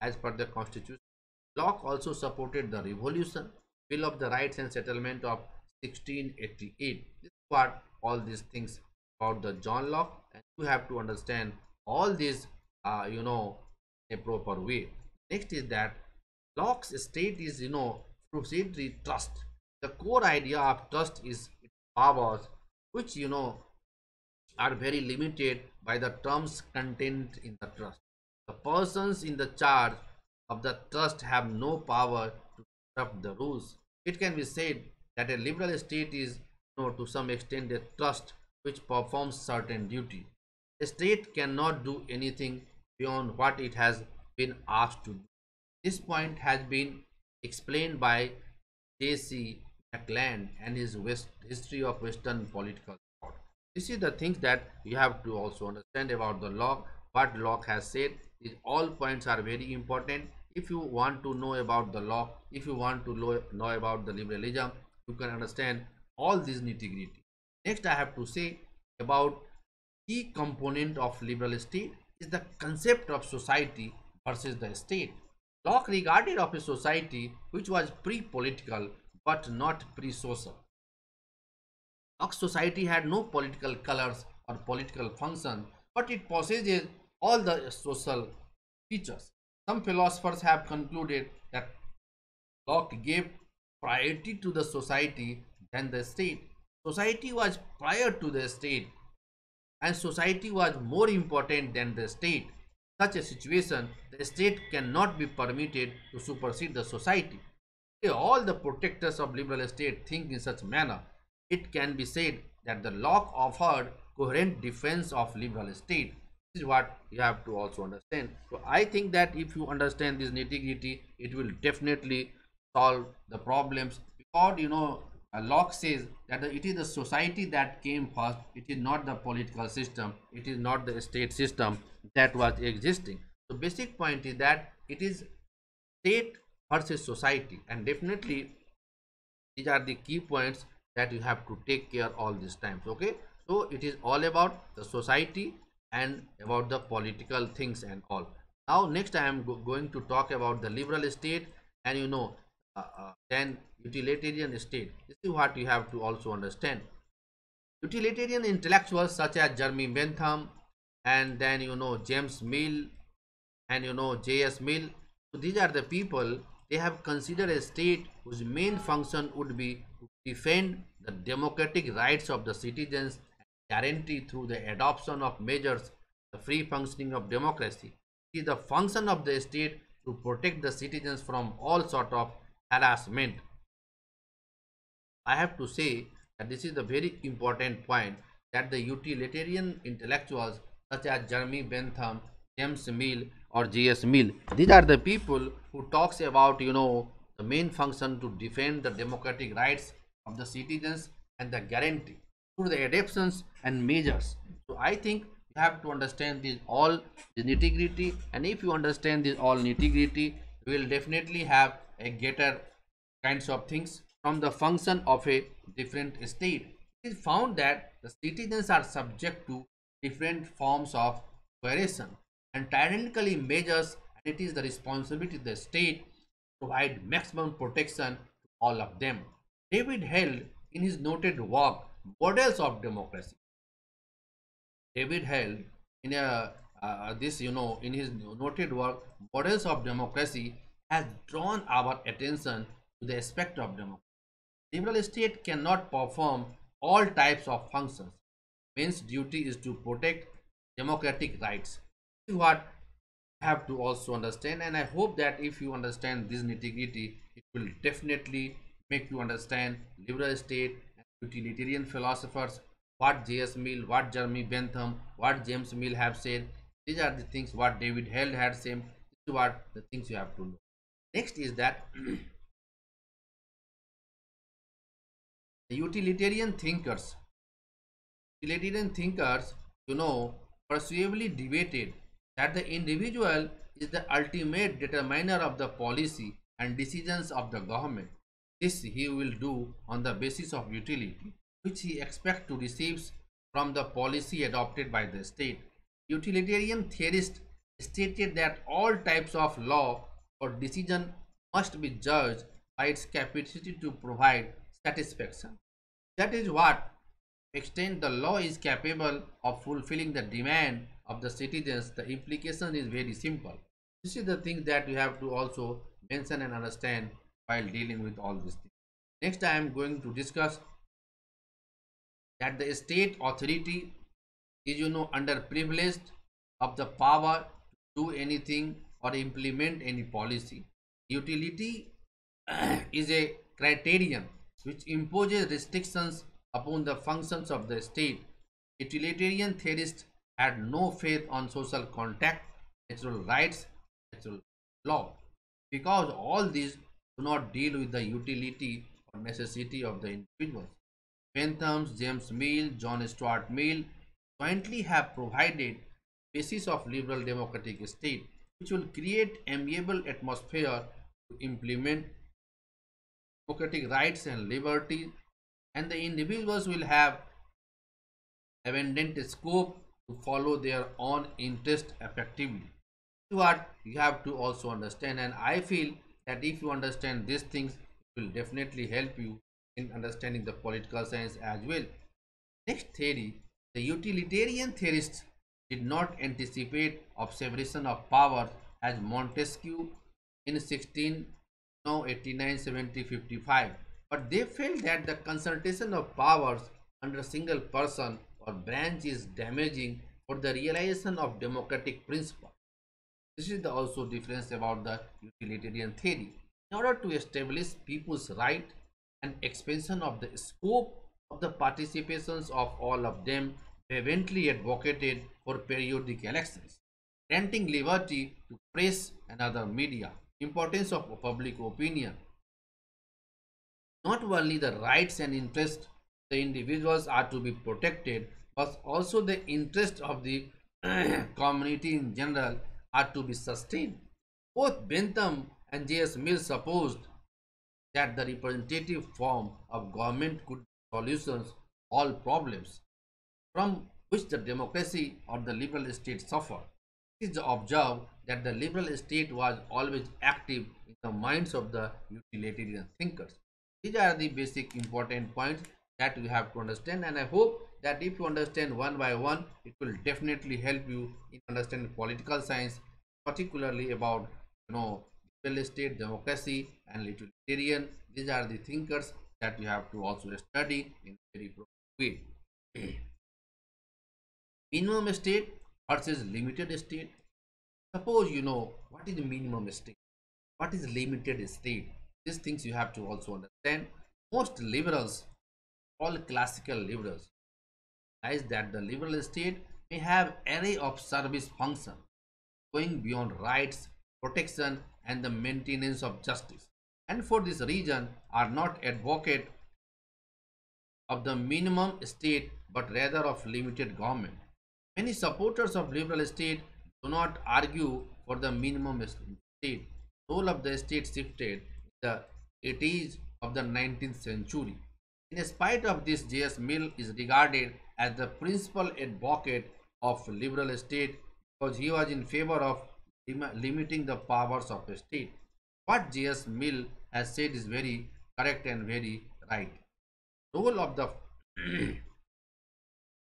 as per the constitution. Locke also supported the Revolution Bill of the Rights and Settlement of 1688. This is what all these things about the John Locke, and you have to understand all these in a proper way. Next is that Locke's state is fiduciary trust. The core idea of trust is its powers, which are very limited by the terms contained in the trust. The persons in the charge of the trust have no power to disrupt the rules. It can be said that a liberal state is, to some extent, a trust which performs certain duty. The state cannot do anything beyond what it has been asked to do. This point has been explained by J.C. McLean and his history of Western political thought. This is the things that you have to also understand about the Locke. What Locke has said. These all points are very important. If you want to know about the Locke, if you want to know about the liberalism, you can understand all these nitty-gritty. Next, I have to say about key component of liberal state is the concept of society versus the state. Locke regarded of a society which was pre-political but not pre-social. Locke's society had no political colors or political function, but it possesses all the social features. Some philosophers have concluded that Locke gave priority to the society than the state. Society was prior to the state, and society was more important than the state. Such a situation, the state cannot be permitted to supersede the society. If all the protectors of liberal state think in such manner, it can be said that the Locke offered coherent defense of liberal state. This is what you have to also understand. So I think that if you understand this nitty-gritty, it will definitely solve the problems, because Locke says that it is the society that came first. It is not the political system. It is not the state system that was existing. So basic point is that it is state versus society, and definitely these are the key points that you have to take care all these times. Okay, so it is all about the society and about the political things and all. Now next I am going to talk about the liberal state, and then utilitarian state. This is what you have to also understand. Utilitarian intellectuals such as Jeremy Bentham, and then James Mill, and J.S. Mill. So these are the people, they have considered a state whose main function would be to defend the democratic rights of the citizens and guarantee through the adoption of measures the free functioning of democracy. It is the function of the state to protect the citizens from all sort of harassment. I have to say that this is the very important point, that the utilitarian intellectuals such as Jeremy Bentham, James Mill, or J.S. Mill, these are the people who talks about the main function to defend the democratic rights of the citizens and the guarantee through the adoptions and measures. So I think you have to understand this all the nitty gritty, and if you understand this all nitty gritty, you will definitely have a greater kinds of things from the function of a different state. It is found that the citizens are subject to different forms of coercion and tyrannically measures, and it is the responsibility of the state to provide maximum protection to all of them. David Held, in his noted work Models of Democracy, David Held, in in his noted work Models of Democracy, has drawn our attention to the aspect of democracy. Liberal state cannot perform all types of functions. Men's duty is to protect democratic rights. This is what you have to also understand, and I hope that if you understand this nitty gritty, it will definitely make you understand liberal state and utilitarian philosophers, what J.S. Mill, what Jeremy Bentham, what James Mill have said. These are the things what David Held had said. This is what the things you have to know. Next is that the utilitarian thinkers, persuasively debated that the individual is the ultimate determiner of the policy and decisions of the government. This he will do on the basis of utility, which he expects to receive from the policy adopted by the state. Utilitarian theorists stated that all types of law or decision must be judged by its capacity to provide satisfaction. That is what extent the law is capable of fulfilling the demand of the citizens. The implication is very simple. This is the thing that you have to also mention and understand while dealing with all these things. Next, I am going to discuss that the state authority is underprivileged of the power to do anything or implement any policy. Utility is a criterion which imposes restrictions upon the functions of the state. Utilitarian theorists had no faith on social contact, natural rights, natural law, because all these do not deal with the utility or necessity of the individuals. Bentham, James Mill, John Stuart Mill jointly have provided basis of liberal democratic state, which will create amiable atmosphere to implement democratic rights and liberties, and the individuals will have abundant scope to follow their own interest effectively. What you have to also understand, and I feel that if you understand these things, it will definitely help you in understanding the political science as well. Next theory, the utilitarian theorists did not anticipate of separation of powers as Montesquieu in 16 no 89 70 55, but they felt that the concentration of powers under a single person or branch is damaging for the realization of democratic principle. This is the also difference about the utilitarian theory. In order to establish people's right and expansion of the scope of the participations of all of them, fervently advocated for periodic elections, granting liberty to press and other media, importance of public opinion. Not only the rights and interests of the individuals are to be protected, but also the interests of the community in general are to be sustained. Both Bentham and J.S. Mill supposed that the representative form of government could solutions all problems from which the democracy or the liberal state suffer. It is observed that the liberal state was always active in the minds of the utilitarian thinkers. These are the basic important points that we have to understand, and I hope that if you understand one by one, it will definitely help you in understanding political science, particularly about real estate, democracy, and utilitarian. These are the thinkers that you have to also study in a very proper way. Minimum state versus limited state. Suppose you know what is the minimum state, what is limited state. These things you have to also understand. Most liberals, all classical liberals, realize that the liberal state may have array of service function going beyond rights, protection, and the maintenance of justice, and for this reason are not advocate of the minimum state but rather of limited government. Many supporters of liberal state do not argue for the minimum state. Role of the state shifted in the 80s of the 19th century. In spite of this, J.S. Mill is regarded as the principal advocate of liberal state because he was in favor of limiting the powers of a state. What J.S. Mill has said is very correct and very right. Role of the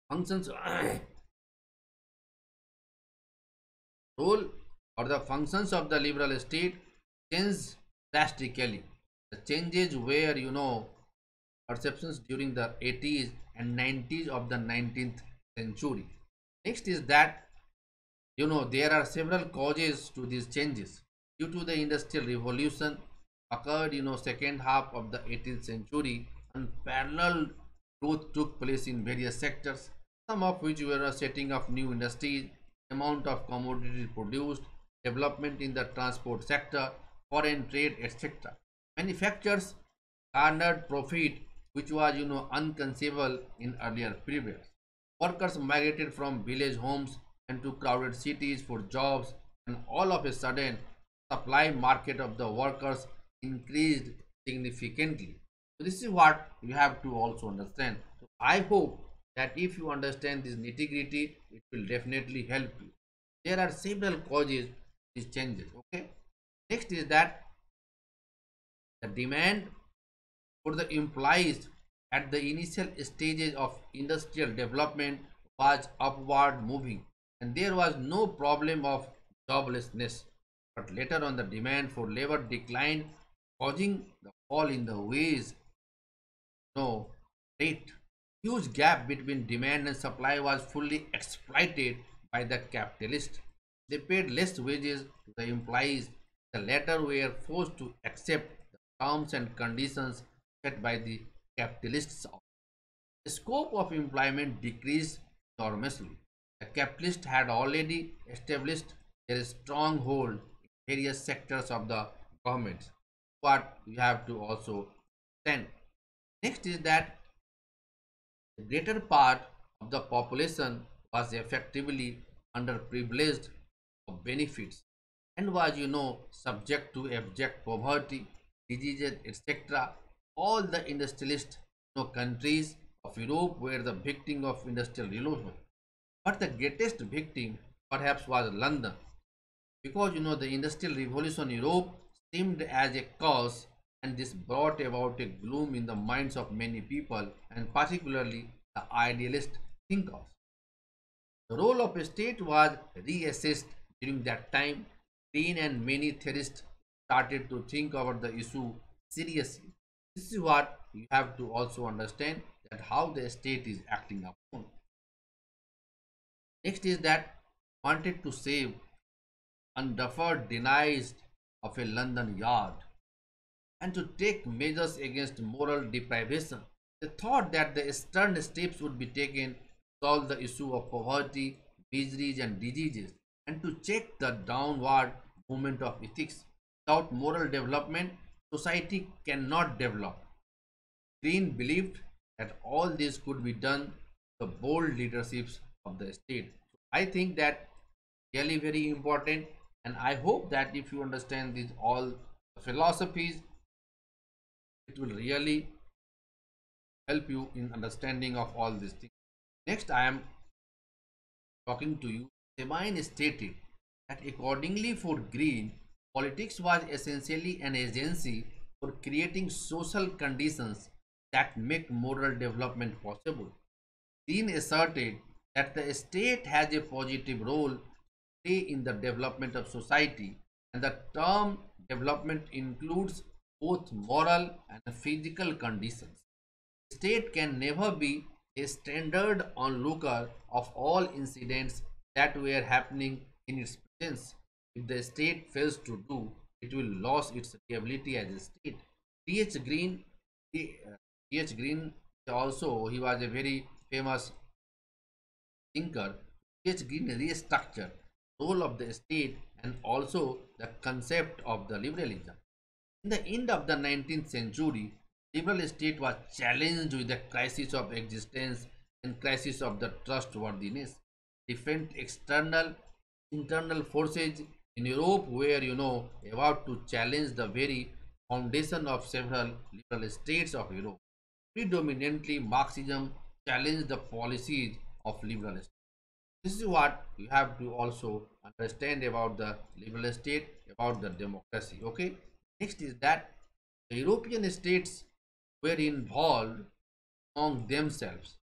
functions role or the functions of the liberal state change drastically. The changes were perceptions during the 80s and 90s of the 19th century. Next is that there are several causes to these changes. Due to the industrial revolution occurred second half of the 18th century, unparalleled growth took place in various sectors, some of which were a setting of new industries, amount of commodities produced, development in the transport sector, foreign trade, etc. Manufacturers garnered profit which was unconceivable in earlier periods. Workers migrated from village homes and to crowded cities for jobs, and all of a sudden supply market of the workers increased significantly. So this is what you have to also understand. So I hope that if you understand this nitty gritty, it will definitely help you. There are several causes these changes. Okay. Next is that the demand for the employees at the initial stages of industrial development was upward moving, and there was no problem of joblessness. But later on, the demand for labor declined, causing the fall in the wage rate. Huge gap between demand and supply was fully exploited by the capitalists. They paid less wages to the employees. The latter were forced to accept the terms and conditions set by the capitalists. The scope of employment decreased enormously. The capitalists had already established their stronghold in various sectors of the government. What we have to also understand. Next is that the greater part of the population was effectively underprivileged of benefits and was, subject to abject poverty, diseases, etc. All the industrialist countries of Europe were the victim of industrial revolution. But the greatest victim perhaps was London, because the industrial revolution in Europe seemed as a cause, and this brought about a gloom in the minds of many people, and particularly the idealist thinkers. The role of a state was reassessed during that time. Green and many theorists started to think about the issue seriously. This is what you have to also understand, that how the state is acting upon. Next is that wanted to save undeffered denies of a London yard and to take measures against moral deprivation. They thought that the stern steps would be taken to solve the issue of poverty, miseries, and diseases, and to check the downward movement of ethics. Without moral development, society cannot develop. Green believed that all this could be done the bold leaderships of the state. So I think that really very important, and I hope that if you understand these all philosophies, it will really help you in understanding of all these things. Next, I am talking to you. Sabine stated that accordingly for Green, politics was essentially an agency for creating social conditions that make moral development possible. Green asserted that the state has a positive role to play in the development of society, and the term development includes both moral and physical conditions. The state can never be a standard onlooker of all incidents that were happening in its presence. If the state fails to do, it will lose its ability as a state. T.H. Green, T.H. Green also, he was a very famous thinker. T.H. Green restructured role of the state and also the concept of the liberalism. In the end of the 19th century, liberal state was challenged with the crisis of existence and crisis of the trustworthiness. Different external, internal forces in Europe were, about to challenge the very foundation of several liberal states of Europe. Predominantly, Marxism challenged the policies of liberal states. This is what you have to also understand about the liberal state, about the democracy. Okay. Next is that the European states were involved among themselves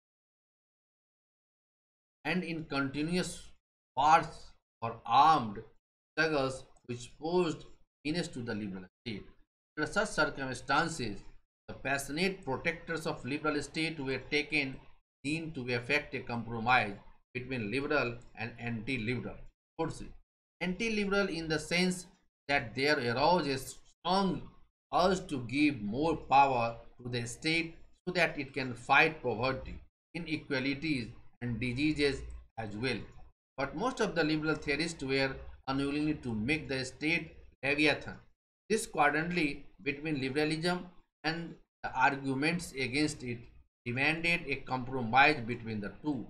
and in continuous wars or armed struggles which posed menace to the liberal state. Under such circumstances, the passionate protectors of liberal state were taken in to effect a compromise between liberal and anti-liberal forces. Anti-liberal in the sense that there arose a strong urge to give more power to the state so that it can fight poverty, inequalities, and diseases as well. But most of the liberal theorists were unwilling to make the state leviathan. This quandary between liberalism and the arguments against it demanded a compromise between the two.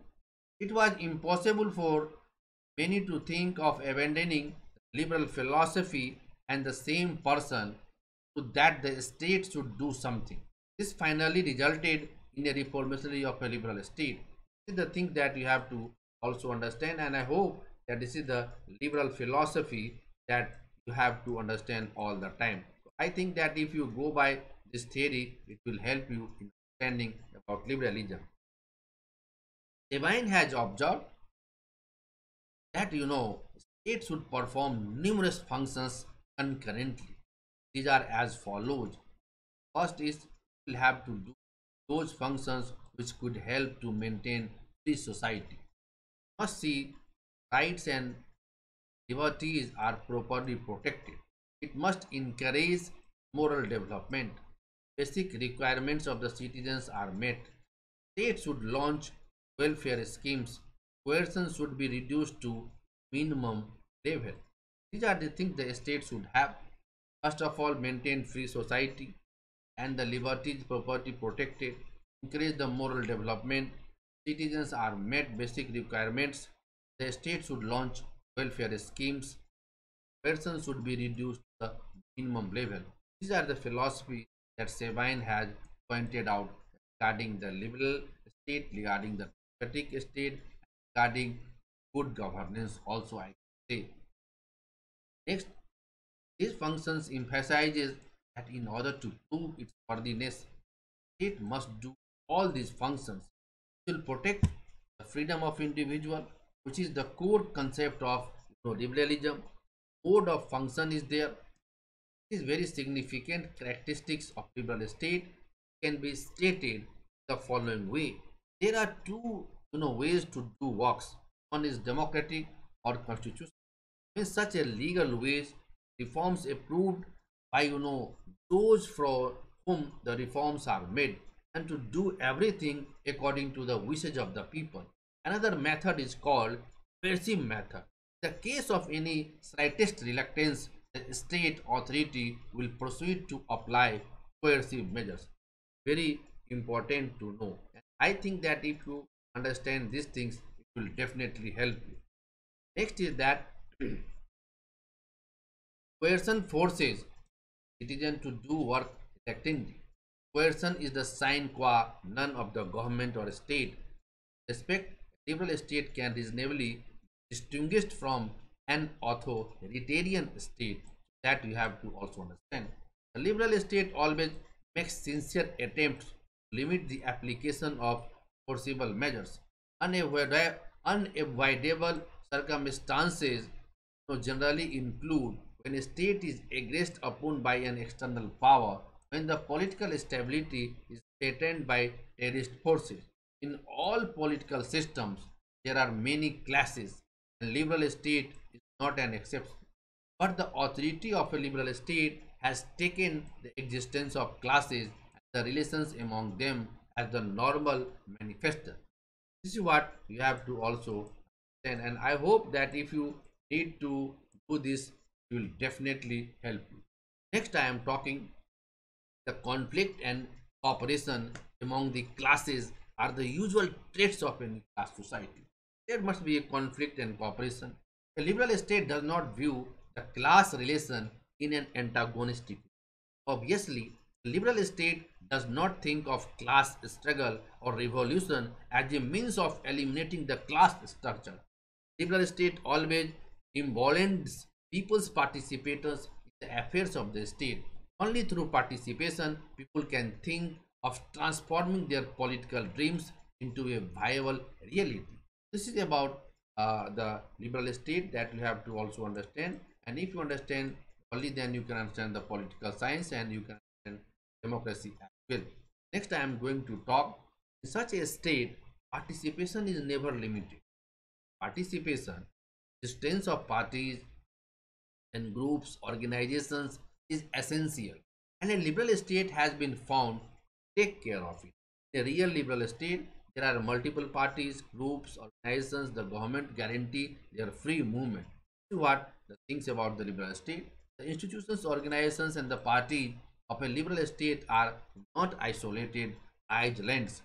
It was impossible for many to think of abandoning liberal philosophy and the same person so that the state should do something. This finally resulted in a reformatory of a liberal state. This is the thing that you have to also understand, and I hope that this is the liberal philosophy that you have to understand all the time. So I think that if you go by this theory, it will help you in understanding about liberalism. Sabine has observed that state should perform numerous functions concurrently. These are as follows. First is, it will have to do those functions which could help to maintain free society. Must see rights and liberties are properly protected. It must encourage moral development. Basic requirements of the citizens are met. States should launch welfare schemes coercion should be reduced to minimum level. These are the things the state should have. First of all, maintain free society and the liberties property protected, encourage the moral development, citizens are met basic requirements, the state should launch welfare schemes, persons should be reduced to the minimum level. These are the philosophy that Sabine has pointed out regarding the liberal state, regarding the democratic state, regarding good governance also I say. Next, these functions emphasizes that in order to prove its worthiness, state must do all these functions. It will protect the freedom of individual, which is the core concept of liberalism. Code of function is there. It is very significant characteristics of liberal state can be stated the following way. There are two ways to do works. One is democratic or constitutional. In such a legal ways, reforms approved by those for whom the reforms are made, and to do everything according to the wishes of the people. Another method is called coercive method. In the case of any slightest reluctance, the state authority will proceed to apply coercive measures. Very important to know. And I think that if you understand these things, it will definitely help you. Next is that coercion forces citizens to do work effectively. Coercion is the sine qua non of the government or state. Respect liberal state can reasonably distinguished from an authoritarian state that you have to also understand. The liberal state always makes sincere attempts to limit the application of forcible measures. Unavoidable circumstances generally include when a state is aggressed upon by an external power, when the political stability is threatened by terrorist forces. In all political systems, there are many classes, and liberal state is not an exception. But the authority of a liberal state has taken the existence of classes and the relations among them as the normal manifesto. This is what you have to also understand, and I hope that if you need to do this, it will definitely help you. Next, I am talking the conflict and cooperation among the classes are the usual traits of any class society. There must be a conflict and cooperation. A liberal state does not view the class relation in an antagonistic way. Obviously, a liberal state does not think of class struggle or revolution as a means of eliminating the class structure. Liberal state always emboldens people's participators in the affairs of the state. Only through participation, people can think of transforming their political dreams into a viable reality. This is about the liberal state that you have to also understand. And if you understand, only then you can understand the political science and you can understand democracy as well. Next, I am going to talk. In such a state, participation is never limited. Participation, existence of parties and groups, organizations is essential. And a liberal state has been found to take care of it. In a real liberal state, there are multiple parties, groups, organizations, the government guarantee their free movement. This is what the things about the liberal state. The institutions, organizations, and the parties of a liberal state are not isolated islands.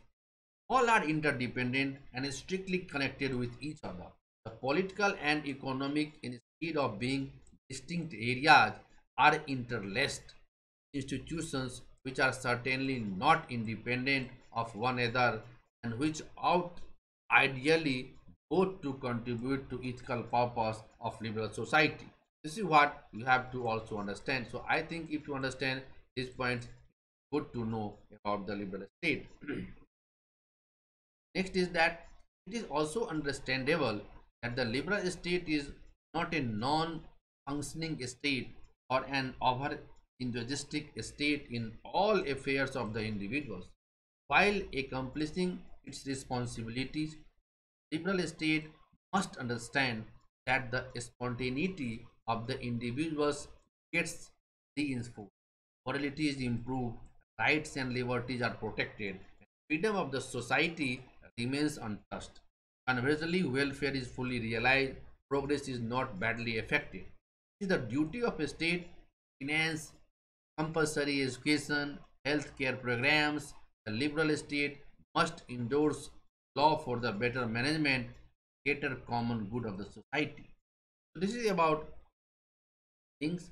All are interdependent and strictly connected with each other. The political and economic, instead of being distinct areas, are interlaced institutions which are certainly not independent of one another and which ought ideally both to contribute to ethical purpose of liberal society. This is what you have to also understand. So I think if you understand these points, good to know about the liberal state. Next is that it is also understandable that the liberal state is not a non-functioning state or an over individualistic state in all affairs of the individuals. While accomplishing its responsibilities, liberal state must understand that the spontaneity of the individuals gets reinforced. Morality is improved, rights and liberties are protected, and freedom of the society remains untouched. Conversely, welfare is fully realized, progress is not badly affected. It is the duty of a state to finance compulsory education, healthcare programs. The liberal state must endorse law for the better management, greater common good of the society. So this is about things.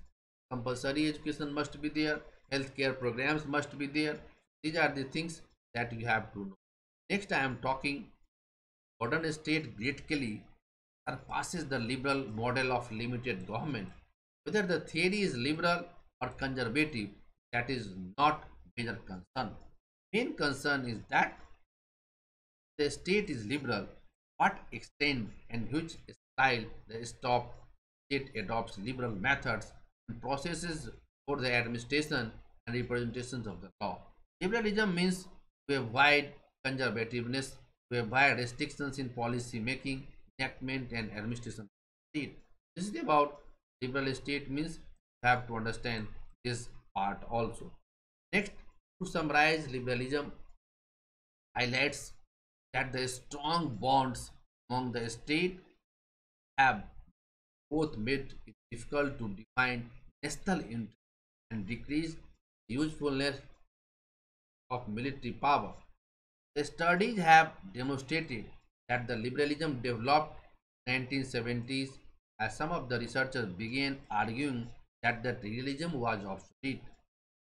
Compulsory education must be there, healthcare programs must be there. These are the things that you have to know. Next, I am talking modern state critically surpasses the liberal model of limited government. Whether the theory is liberal or conservative, that is not major concern. Main concern is that the state is liberal, what extent and which style the state adopts liberal methods and processes for the administration and representations of the law. Liberalism means to avoid conservativeness, to avoid restrictions in policy making, enactment, and administration of the state. This is about liberal state means you have to understand this part also. Next, to summarize, liberalism highlights that the strong bonds among the state have both made it difficult to define national interest and decrease the usefulness of military power. The studies have demonstrated that the liberalism developed in 1970s as some of the researchers began arguing that the realism was obsolete.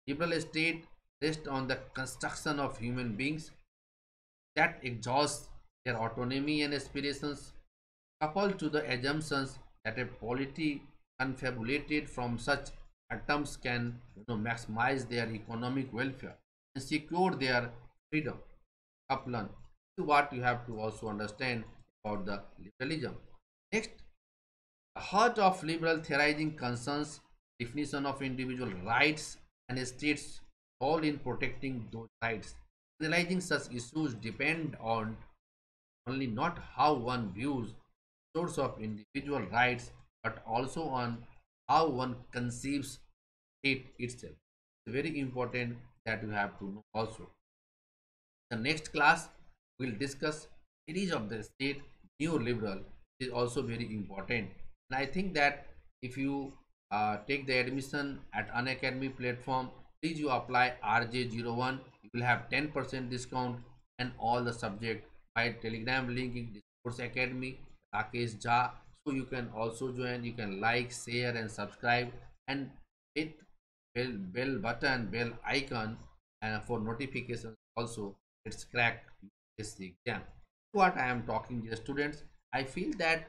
Liberal state rests on the construction of human beings that exhausts their autonomy and aspirations, coupled to the assumptions that a polity confabulated from such atoms can maximize their economic welfare and secure their freedom. Kaplan, this is what you have to also understand about the liberalism. Next, the heart of liberal theorizing concerns definition of individual rights and states' role in protecting those rights. Analyzing such issues depend on only not how one views source of individual rights, but also on how one conceives state itself. It's very important that you have to know also. The next class will discuss series of the state neoliberal. It is also very important, and I think that if you take the admission at Unacademy platform, please you apply RJ01. You will have 10% discount and all the subject. My Telegram link is Discourse Academy Rakesh Jha. So you can also join. You can like, share, and subscribe, and hit bell button, bell icon, and for notifications also. Let's crack this exam. What I am talking to the students, I feel that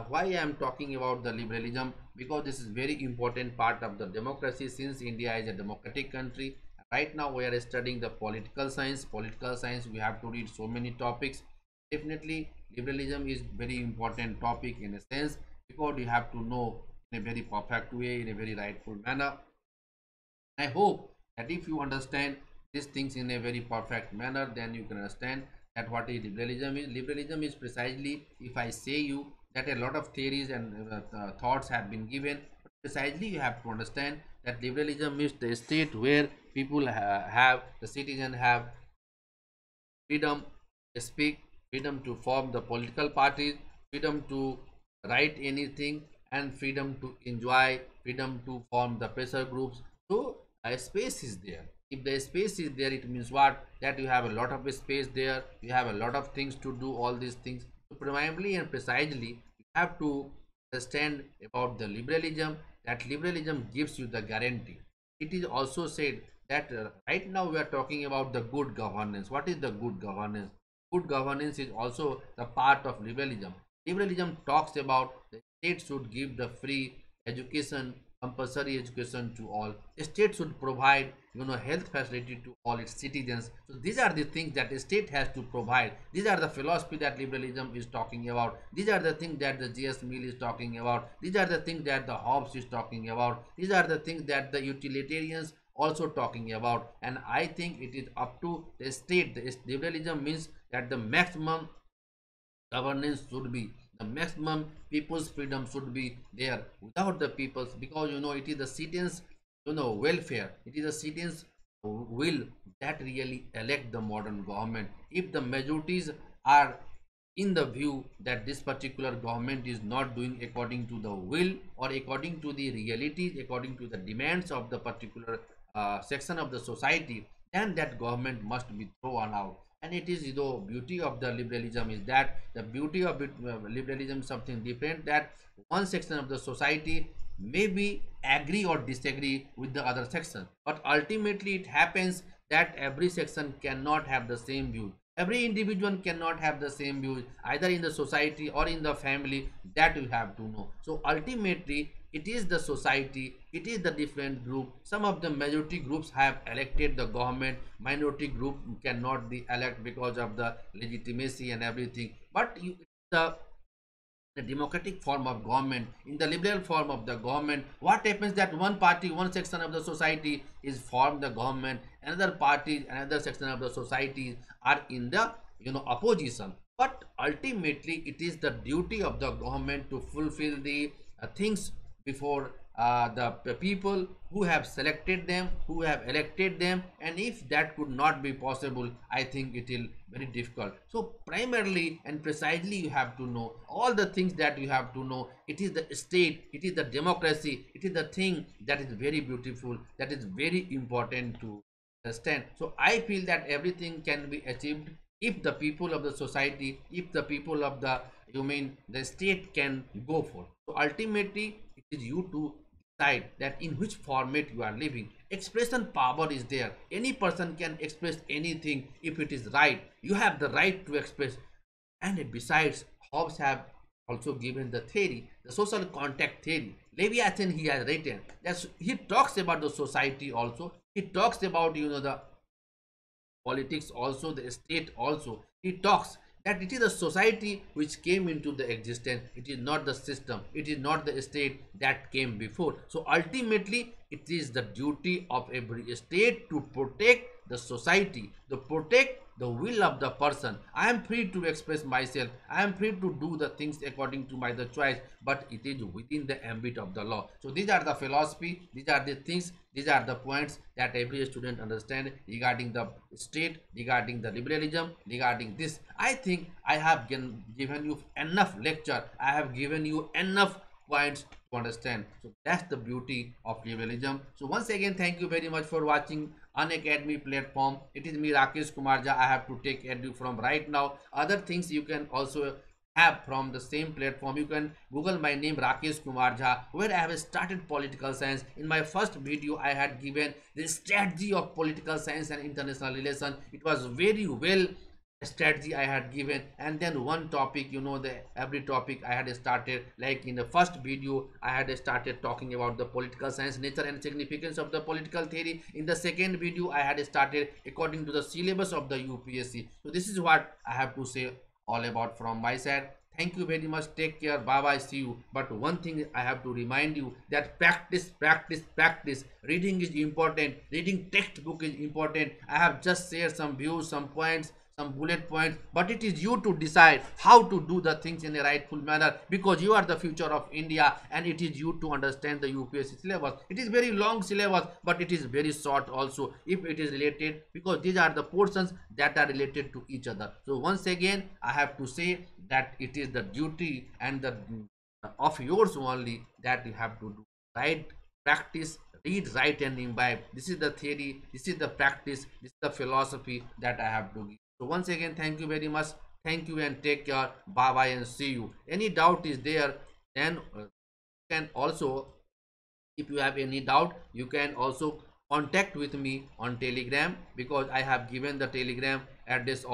why I am talking about the liberalism, because this is very important part of the democracy, since India is a democratic country. Right now we are studying the political science. Political science, we have to read so many topics. Definitely liberalism is very important topic in a sense, because you have to know in a very perfect way, in a very rightful manner. I hope that if you understand these things in a very perfect manner, then you can understand that what is liberalism is. Liberalism is precisely, if I say you that a lot of theories and thoughts have been given, but precisely you have to understand that liberalism is the state where people have, the citizen have freedom to speak, freedom to form the political parties, freedom to write anything, and freedom to enjoy, freedom to form the pressure groups. So a space is there. If the space is there, it means what? That you have a lot of space there, you have a lot of things to do, all these things. So primarily and precisely, you have to understand about the liberalism, that liberalism gives you the guarantee. It is also said that right now we are talking about the good governance. What is the good governance? Good governance is also the part of liberalism. Liberalism talks about the state should give the free education, compulsory education to all. The state should provide health facility to all its citizens. So these are the things that the state has to provide. These are the philosophy that liberalism is talking about. These are the things that the J.S. Mill is talking about. These are the things that the Hobbes is talking about. These are the things that the utilitarians also talking about. And I think it is up to the state. The liberalism means that the maximum governance should be, the maximum people's freedom should be there without the people's, because it is the citizens welfare, it is the citizens will that really elect the modern government. If the majorities are in the view that this particular government is not doing according to the will or according to the realities, according to the demands of the particular section of the society, then that government must be thrown out. And it is the beauty of the liberalism is that the beauty of liberalism is something different, that one section of the society maybe agree or disagree with the other section, but ultimately it happens that every section cannot have the same view. Every individual cannot have the same views either in the society or in the family, that you have to know. So ultimately it is the society, it is the different group. Some of the majority groups have elected the government, minority group cannot be elect because of the legitimacy and everything. But the democratic form of government, in the liberal form of the government, what happens that one party, one section of the society is formed the government, another party, another section of the society are in the opposition. But ultimately it is the duty of the government to fulfill the things before the people who have selected them, who have elected them. And if that could not be possible, I think it will very difficult. So primarily and precisely you have to know all the things that you have to know. It is the state, it is the democracy, it is the thing that is very beautiful, that is very important to understand. So I feel that everything can be achieved if the people of the society, if the people of the the state can go for. So ultimately it is you to decide that in which format you are living. Expression power is there. Any person can express anything if it is right. You have the right to express. And besides, Hobbes have also given the theory, the social contact theory. Leviathan he has written. He talks about the society also. He talks about the politics also, the state also. He talks that it is the society which came into the existence. It is not the system, it is not the state that came before. So ultimately it is the duty of every state to protect the society, to protect the will of the person. I am free to express myself, I am free to do the things according to my the choice, but it is within the ambit of the law. So these are the philosophy, these are the things, these are the points that every student understand regarding the state, regarding the liberalism, regarding this. I think I have given you enough lecture, I have given you enough points to understand. So that's the beauty of liberalism. So once again, thank you very much for watching Unacademy platform. It is me, Rakesh Kumar Jha. I have to take edu from right now. Other things you can also have from the same platform. You can Google my name, Rakesh Kumar Jha, where I have started political science. In my first video I had given the strategy of political science and international relations. It was very well strategy I had given. And then one topic, the every topic I had started, like in the first video I had started talking about the political science, nature and significance of the political theory. In the second video I had started according to the syllabus of the UPSC. So this is what I have to say all about from my side. Thank you very much, take care, bye bye, see you. But one thing I have to remind you, that practice, practice, practice. Reading is important, reading textbook is important. I have just shared some views, some points, some bullet points, but it is you to decide how to do the things in a rightful manner, because you are the future of India, and it is you to understand the UPSC syllabus. It is very long syllabus, but it is very short also if it is related, because these are the portions that are related to each other. So once again I have to say that it is the duty and the of yours only, that you have to do right, practice, read, write and imbibe. This is the theory, this is the practice, this is the philosophy that I have to give. So once again, thank you very much. Thank you and take care. Bye bye and see you. Any doubt is there, then you can also, if you have any doubt, you can also contact with me on Telegram, because I have given the Telegram address.